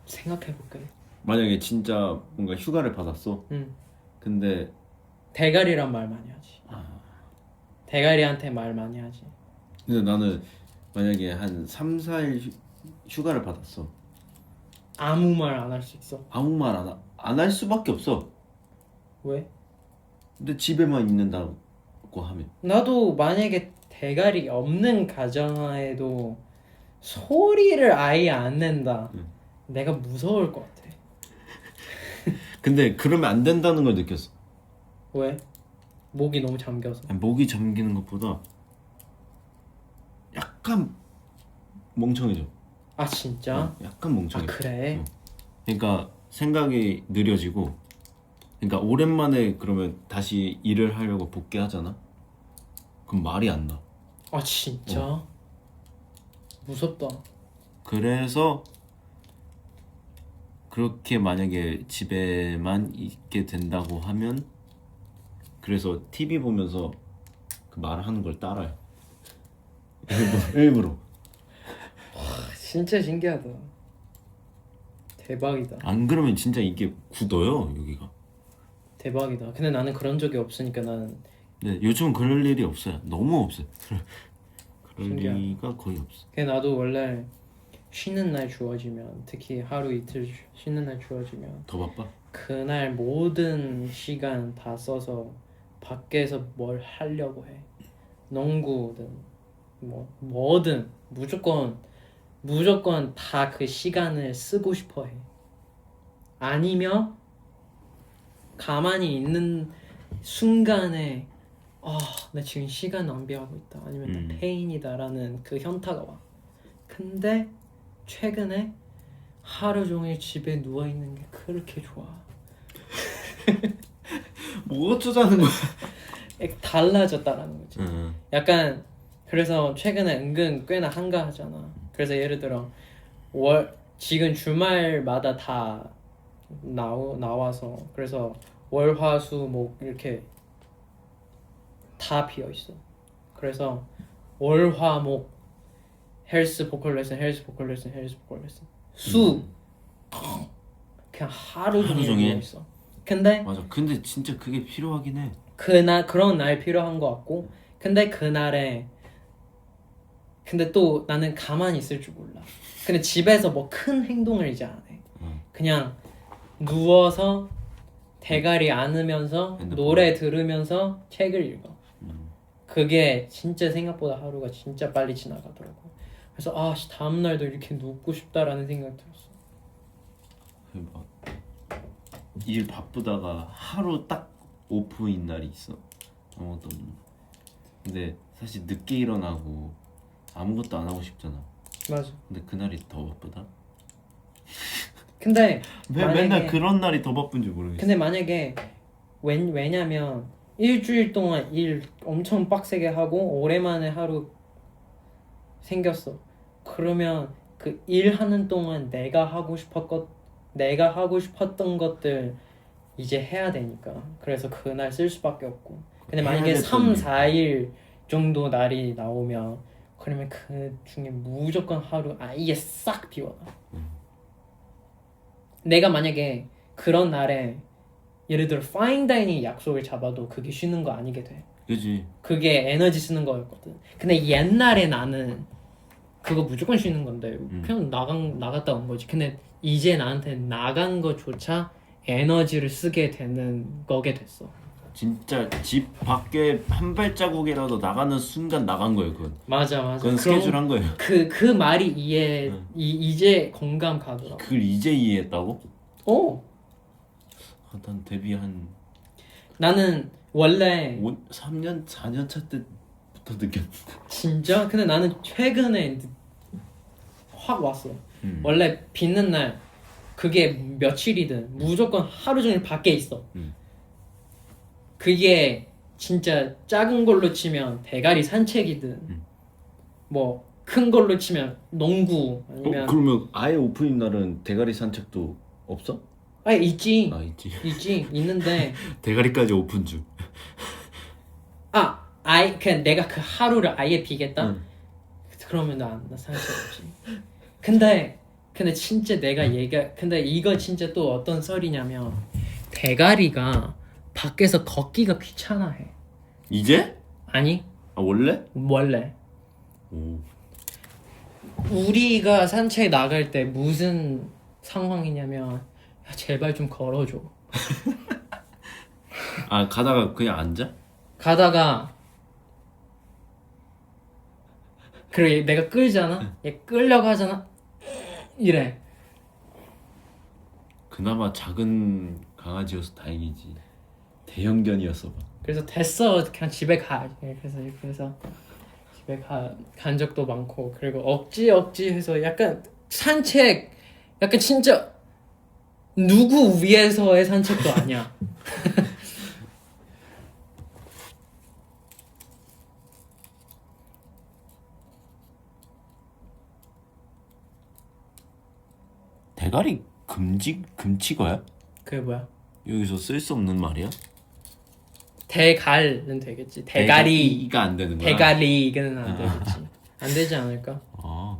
생각해볼게. 만약에 진짜 뭔가 휴가를 받았어. 응. 근데 대가리랑 말 많이 하지. 대가리한테 말 많이 하지. 근데 나는 만약에 한 3-4일 휴가를 받았어. 아무 말 안 할 수 있어. 아무 말 안 할 수밖에 없어. 왜? 근데 집에만 있는다고 하면. 나도 만약에 대가리 없는 가정하에도 소리를 아예 안 낸다. 내가 무서울 것 같아. 근데 그러면 안 된다는 걸 느꼈어. 왜? 목이 너무 잠겨서. 아니, 목이 잠기는 것보다 약간 멍청해져. 아 진짜? 약간 멍청해. 그래? 그러니까 생각이 느려지고, 그러니까 오랜만에 그러면 다시 일을 하려고 복귀하잖아. 그럼 말이 안 나. 아 진짜? 무섭다. 그래서 그렇게 만약에 집에만 있게 된다고 하면, 그래서 TV 보면서 그 말하는 걸 따라해. 일부러. 진짜 신기하다. 대박이다. 안 그러면 진짜 이게 굳어요 여기가. 대박이다. 근데 나는 그런 적이 없으니까 나는 근데 요즘은 그럴 일이 없어요. 너무 없어요. 그럴 신기하다. 리가 거의 없어. 그냥 나도 원래 쉬는 날 주어지면 특히 하루 이틀 쉬는 날 주어지면 더 바빠? 그날 모든 시간 다 써서 밖에서 뭘 하려고 해. 농구든 뭐든 무조건 다 그 시간을 쓰고 싶어 해. 아니면 가만히 있는 순간에 나 지금 시간 낭비하고 있다. 아니면 나 페인이다라는 그 현타가 와. 근데 최근에 하루 종일 집에 누워 있는 게 그렇게 좋아. 뭐 어쩌자는 거야? 달라졌다라는 거지. 응. 약간 그래서 최근에 은근 꽤나 한가하잖아. 그래서 예를 들어 지금 주말마다 다 나와서 그래서 월화수목 이렇게 다 비어 있어. 그래서 월화목 헬스 보컬 레슨 수 그냥 하루 종일 종일? 누워 있어. 근데 맞아. 근데 진짜 그게 필요하긴 해. 그런 날 필요한 것 같고, 근데 그날에 근데 또 나는 가만히 있을 줄 몰라. 근데 집에서 뭐 큰 행동을 이제 안 해. 그냥 누워서 대가리 안으면서 핸드폰. 노래 들으면서 책을 읽어. 그게 진짜 생각보다 하루가 진짜 빨리 지나가더라고. 그래서 다음 날도 이렇게 눕고 싶다라는 생각이 들었어. 일 바쁘다가 하루 딱 오프인 날이 있어. 아무것도 없는. 근데 사실 늦게 일어나고 아무것도 안 하고 싶잖아. 맞아. 근데 그날이 더 바쁘다. 근데 왜 맨날 그런 날이 더 바쁜지 모르겠어. 근데 만약에 왜냐면 일주일 동안 일 엄청 빡세게 하고 오랜만에 하루 생겼어. 그러면 그 일하는 동안 내가 하고 싶었던 것들 이제 해야 되니까. 그래서 그날 쓸 수밖에 없고. 근데 만약에 3, 4일 정도 날이 나오면 그러면 그 중에 무조건 하루 아예 싹 비워놔. 내가 만약에 그런 날에 예를 들어 파인다이닝 약속을 잡아도 그게 쉬는 거 아니게 돼. 그지. 그게 에너지 쓰는 거였거든. 근데 옛날에 나는 그거 무조건 쉬는 건데 그냥 나갔다 온 거지. 근데 이제 나한테 나간 거조차 에너지를 쓰게 되는 거게 됐어. 진짜 집 밖에 한 발자국이라도 나가는 순간 나간 거예요. 그건. 맞아. 그건 스케줄 한 거예요. 그 말이 이제 공감 가더라고. 그걸 이제 이해했다고? 난 데뷔 한 나는 원래 3년 4년 차 때부터 느꼈는데. 진짜? 근데 나는 최근에 확 왔어. 원래 비는 날 그게 며칠이든 무조건 하루 종일 밖에 있어. 그게 진짜 작은 걸로 치면 대가리 산책이든 뭐 큰 걸로 치면 농구 아니면 그러면 아예 오프닝 날은 대가리 산책도 없어? 있지. 있지. 있는데 대가리까지 오픈 중. 아예 그냥 내가 그 하루를 아예 비겠다. 그러면 나 산책 없지. 근데 진짜 근데 이거 진짜 또 어떤 썰이냐면 대가리가 밖에서 걷기가 귀찮아해. 이제? 아니 원래? 오. 우리가 산책 나갈 때 무슨 상황이냐면 야, 제발 좀 걸어줘. 가다가 그냥 앉아? 가다가 그래 내가 끌잖아. 얘 끌려고 하잖아. 이래. 그나마 작은 강아지여서 다행이지. 대형견이었어 봐. 그래서 됐어 그냥 집에 가. 그래서 집에 간 적도 많고 그리고 억지 해서 약간 산책 약간 진짜 누구 위해서의 산책도 아니야. 대가리 금치거야? 그게 뭐야? 여기서 쓸 수 없는 말이야? 대갈은 되겠지. 대가리. 이가 안 되는 거야? 대가리 이거는 안 되겠지. 안 되지 않을까? 아.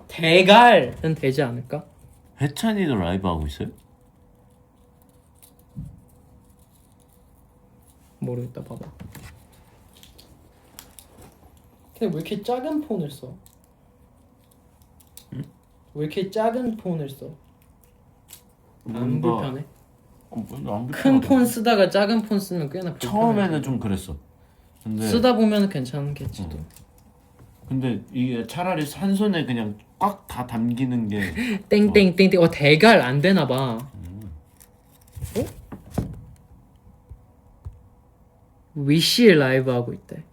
대갈은 되지 않을까? 해찬이도 라이브 하고 있어요? 모르겠다. 봐봐. 근데 왜 이렇게 작은 폰을 써? 응? 왜 이렇게 작은 폰을 써? 안 뭔가- 불편해? 안 불편하다. 큰 폰 쓰다가 작은 폰 쓰면 꽤나 불편해. 처음에는 좀 그랬어. 근데 쓰다 보면 괜찮겠지 또. 근데 이게 차라리 한 손에 그냥 꽉 다 담기는 게 땡땡땡땡. 대갈 안 되나 봐. 어? 위시 라이브 하고 있대.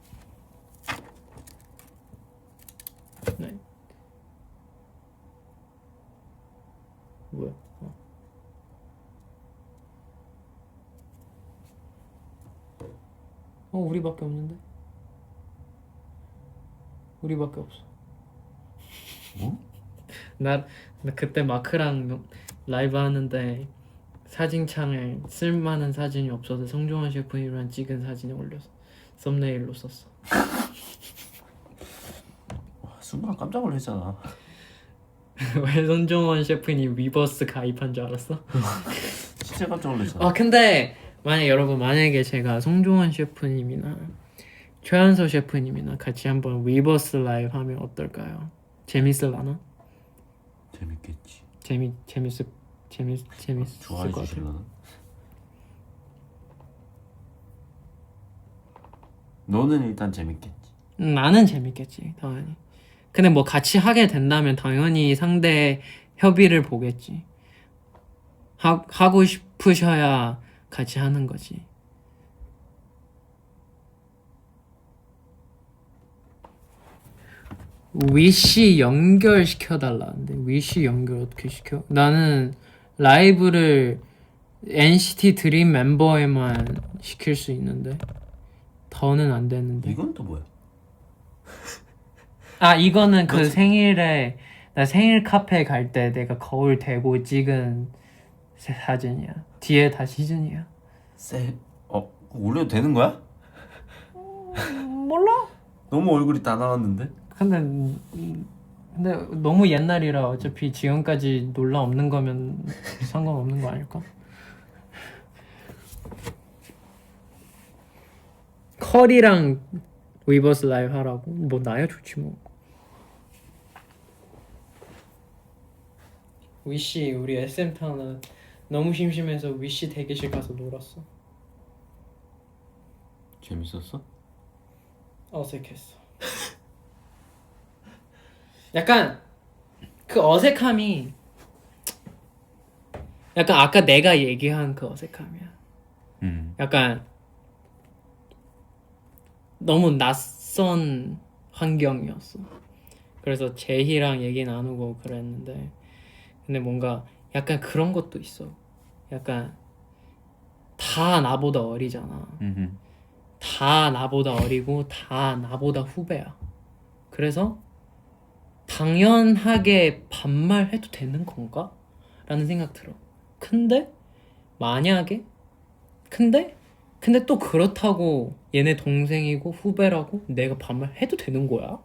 네. 뭐야? 우리밖에 없는데? 우리밖에 없어. 뭐? 나 그때 마크랑 라이브 하는데 사진창에 쓸만한 사진이 없어서 성종원 셰프님이랑 찍은 사진을 올렸어. 썸네일로 썼어. 순간 깜짝 놀랐잖아. 왜 성종원 셰프님 위버스 가입한 줄 알았어? 진짜 깜짝 놀랐잖아. 근데 만약에 제가 송종원 셰프님이나 최한서 셰프님이나 같이 한번 위버스 라이브 하면 어떨까요? 재밌을라나? 재밌겠지. 재밌을 좋아해 것 같아요. 주실라나? 너는 일단 재밌겠지. 나는 재밌겠지 당연히. 근데 뭐 같이 하게 된다면 당연히 상대 협의를 보겠지. 하고 싶으셔야 같이 하는 거지. 위시 연결시켜달라는데 위시 연결 어떻게 시켜? 나는 라이브를 NCT 드림 멤버에만 시킬 수 있는데 더는 안 되는데. 이건 또 뭐야? 이거는 그 뭐지? 생일에 나 생일 카페 갈 때 내가 거울 대고 찍은 사진이야. 뒤에 다 시즌이야. 올려도 되는 거야? 몰라? 너무 얼굴이 다 나왔는데? 근데 너무 옛날이라 어차피 지금까지 논란 없는 거면 상관없는 거 아닐까? 컬이랑 위버스 라이브 하라고? 뭐 나야 좋지 뭐. 위시 우리 SM 타운은 너무 심심해서 위시 대기실 가서 놀았어. 재밌었어? 어색했어. 약간 그 어색함이 약간 아까 내가 얘기한 그 어색함이야. 약간 너무 낯선 환경이었어. 그래서 제희랑 얘기 나누고 그랬는데 근데 뭔가 약간 그런 것도 있어. 약간 다 나보다 어리잖아. 다 나보다 어리고 다 나보다 후배야. 그래서 당연하게 반말해도 되는 건가? 라는 생각 들어. 근데 또 그렇다고 얘네 동생이고 후배라고 내가 반말해도 되는 거야?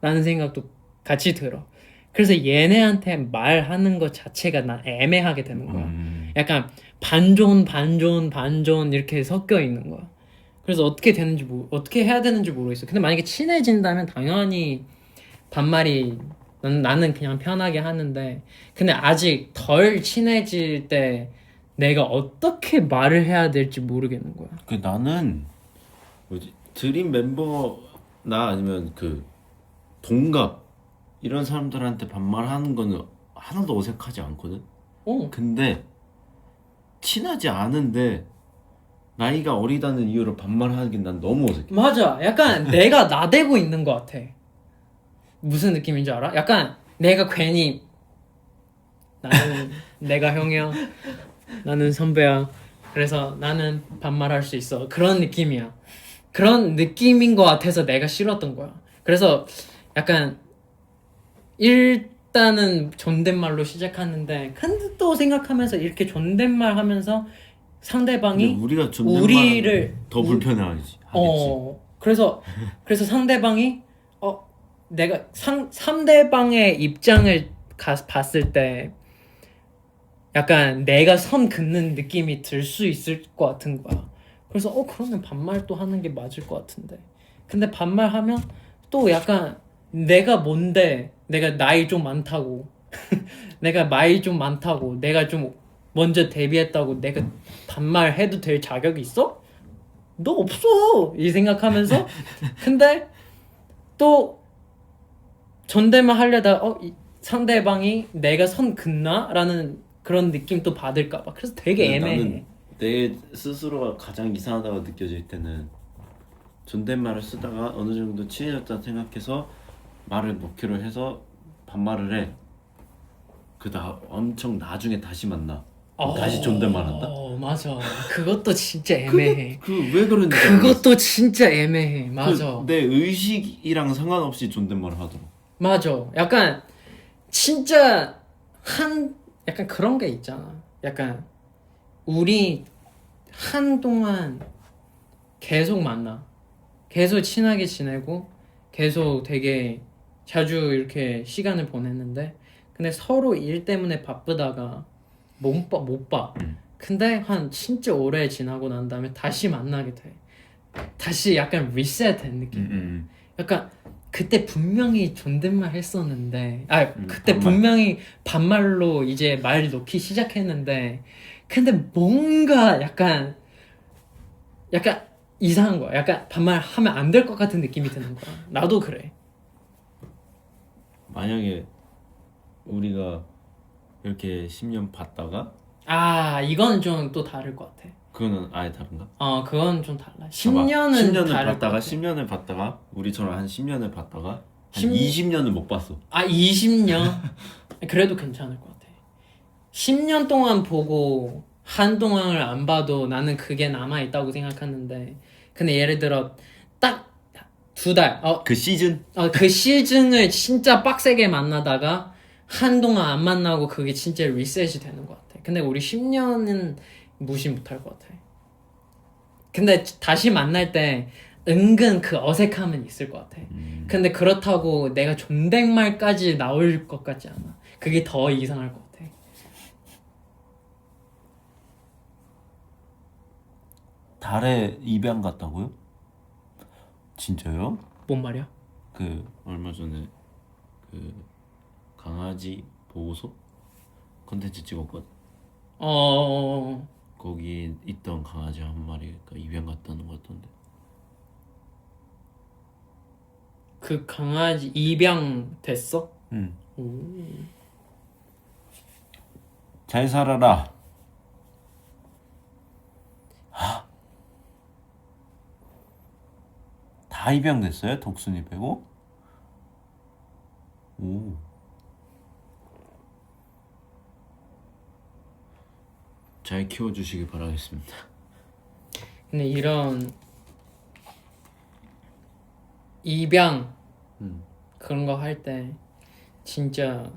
라는 생각도 같이 들어. 그래서 얘네한테 말하는 것 자체가 난 애매하게 되는 거야. 약간 반존 이렇게 섞여 있는 거야. 그래서 어떻게 해야 되는지 모르겠어. 근데 만약에 친해진다면 당연히 반말이 나는 그냥 편하게 하는데 근데 아직 덜 친해질 때 내가 어떻게 말을 해야 될지 모르겠는 거야. 나는 드림 멤버나 아니면 그 동갑 이런 사람들한테 반말하는 거는 하나도 어색하지 않거든. 근데 친하지 않은데 나이가 어리다는 이유로 반말하긴 난 너무 어색해. 맞아. 약간 내가 나대고 있는 것 같아. 무슨 느낌인지 알아? 약간 내가 괜히 나는 내가 형이야. 나는 선배야. 그래서 나는 반말할 수 있어. 그런 느낌이야. 그런 느낌인 것 같아서 내가 싫었던 거야. 그래서 약간 일단은 존댓말로 시작하는데 근데 또 생각하면서 이렇게 존댓말 하면서 근데 상대방이 우리가 존댓말하면 우리를 더 불편해하겠지. 하겠지. 그래서 상대방이 내가 상대방의 입장을 봤을 때 약간 내가 선 긋는 느낌이 들 수 있을 것 같은 거야. 그래서 그러면 반말 또 하는 게 맞을 것 같은데. 근데 반말하면 또 약간 내가 뭔데 내가 나이 좀 많다고 내가 나이 좀 많다고 내가 좀 먼저 데뷔했다고 내가 반말해도 될 자격이 있어? 너 없어 이 생각하면서 근데 또 존댓말 하려다 상대방이 내가 선 긋나? 라는 그런 느낌 또 받을까봐 그래서 되게 애매해. 나는 내 스스로가 가장 이상하다고 느껴질 때는 존댓말을 쓰다가 어느 정도 친해졌다 생각해서 말을 놓기로 해서 반말을 해. 엄청 나중에 다시 만나. 다시 존댓말한다. 맞아. 그것도 진짜 애매해. 왜 그런지 그것도 진짜 애매해. 맞아. 내 의식이랑 상관없이 존댓말을 하더라. 맞아. 약간 진짜 약간 그런 게 있잖아. 약간 우리 한동안 계속 만나. 계속 친하게 지내고 계속 되게 자주 이렇게 시간을 보냈는데 근데 서로 일 때문에 바쁘다가 못 봐. 근데 한 진짜 오래 지나고 난 다음에 다시 만나게 돼. 다시 약간 리셋된 느낌. 약간 그때 분명히 존댓말 했었는데 그때 반말. 분명히 반말로 이제 말 놓기 시작했는데 근데 뭔가 약간 이상한 거야. 약간 반말하면 안 될 것 같은 느낌이 드는 거야. 나도 그래. 만약에 우리가 이렇게 10년 봤다가 이건 좀 또 다를 것 같아. 그거는 아예 다른가? 그건 좀 달라. 10년은 10년을 다를 봤다가 것 같아. 10년을 봤다가 우리처럼 한 10년을 봤다가 한 10 20년은 못 봤어. 20년? 그래도 괜찮을 것 같아. 10년 동안 보고 한동안을 안 봐도 나는 그게 남아있다고 생각하는데 근데 예를 들어 딱 2달 그 시즌? 그 시즌을 진짜 빡세게 만나다가 한동안 안 만나고 그게 진짜 리셋이 되는 것 같아. 근데 우리 10년은 무시 못할 것 같아. 근데 다시 만날 때 은근 그 어색함은 있을 것 같아. 근데 그렇다고 내가 존댓말까지 나올 것 같지 않아. 그게 더 이상할 것 같아. 달에 입양 갔다고요? 진짜요? 뭔 말이야? 그 얼마 전에 그 강아지 보호소 컨텐츠 찍었거든. 거기 있던 강아지 한 마리가 입양 갔다는 것 같던데. 그 강아지 입양 됐어? 응. 오. 잘 살아라. 다 입양됐어요? 독순이 빼고? 오. 잘 키워주시기 바라겠습니다. 근데 이런 입양 그런 거 할 때 진짜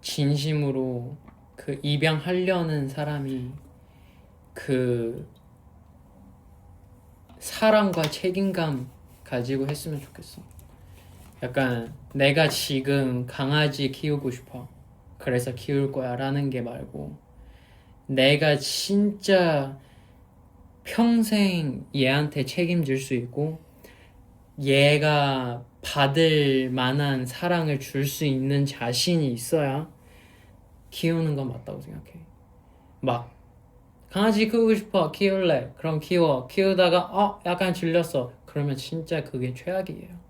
진심으로 그 입양하려는 사람이 그 사랑과 책임감 가지고 했으면 좋겠어. 약간 내가 지금 강아지 키우고 싶어. 그래서 키울 거야 라는 게 말고 내가 진짜 평생 얘한테 책임질 수 있고 얘가 받을 만한 사랑을 줄 수 있는 자신이 있어야 키우는 건 맞다고 생각해. 막 강아지 키우고 싶어 키울래 그럼 키우다가 약간 질렸어 그러면 진짜 그게 최악이에요.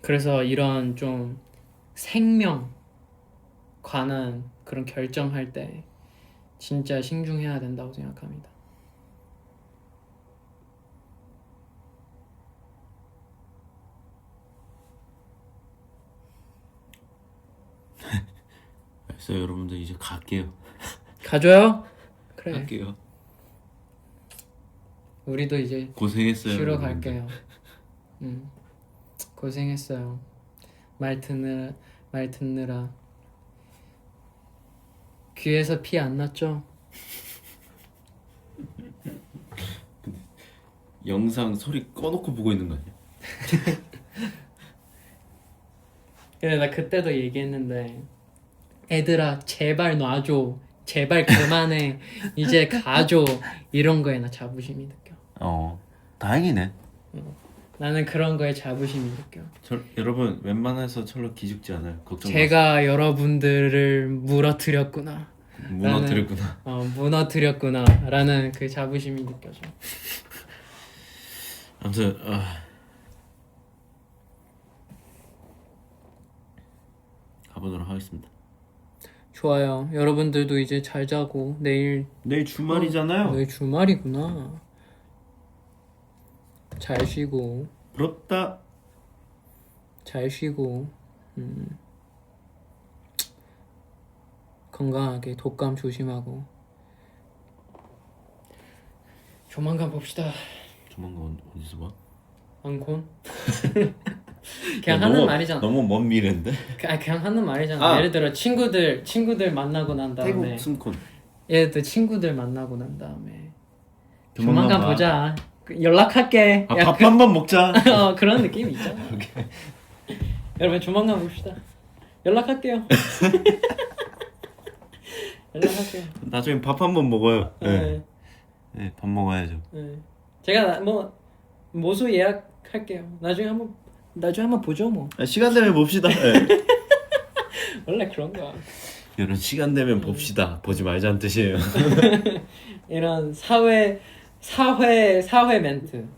그래서 이런 좀 생명 관한 그런 결정할 때 진짜 신중해야 된다고 생각합니다. 알았어요 여러분들 이제 갈게요. 가줘요? 그래. 갈게요. 우리도 이제 고생했어요. 쉬러 여러분들. 갈게요. 고생했어요. 말 듣느라 귀에서 피 안 났죠? 영상 소리 꺼놓고 보고 있는 거 아니야? 근데 나 그때도 얘기했는데 애들아 제발 놔줘, 제발 그만해, 이제 가줘, 이런 거에 나 자부심이 느껴. 다행이네. 나는 그런 거에 자부심이 느껴. 여러분 웬만해서 철로 기죽지 않아요. 걱정 제가 여러분들을 무너뜨렸구나. 마세요. 무너뜨렸구나. 무너뜨렸구나 라는 그 자부심이 느껴져. 아무튼 가보도록 하겠습니다. 좋아요. 여러분들도 이제 잘 자고 내일 주말이잖아요. 내일 주말이구나. 잘 쉬고 부럽다. 잘 쉬고 건강하게 독감 조심하고 조만간 봅시다. 조만간 어디서 봐? 안콘? 그냥 하는 말이잖아. 너무 먼 미래인데. 그냥 하는 말이잖아. 예를 들어 친구들 만나고 난 다음에 태국 숨콘. 예를 들어 친구들 만나고 난 다음에 조만간 조만간 봐. 보자. 연락할게. 밥 한 번 먹자. 그런 느낌이 있잖아. 여러분 조만간 봅시다. 연락할게요. 연락할게요. 나중에 밥 한 번 먹어요. 네. 네, 밥 먹어야죠. 네. 제가 뭐 모수 예약할게요. 나중에 한번 보죠 뭐. 시간 되면 봅시다. 네. 원래 그런 거야. 여러분 시간 되면 봅시다. 보지 말자는 뜻이에요. 이런 사회 멘트.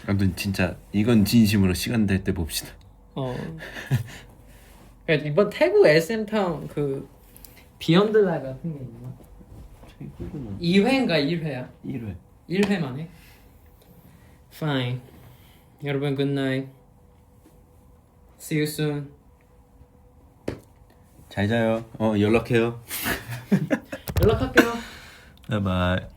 아무튼 진짜 이건 진심으로 시간 될 때 봅시다. 그러니까 이번 태국 SM 타운 그 비욘드 라이브 같은 게 있나? 2회인가 1회야? 1회. 1회만 해? Fine. 여러분 good night. See you soon. 잘 자요. 연락해요. 연락할게요. 바이바이.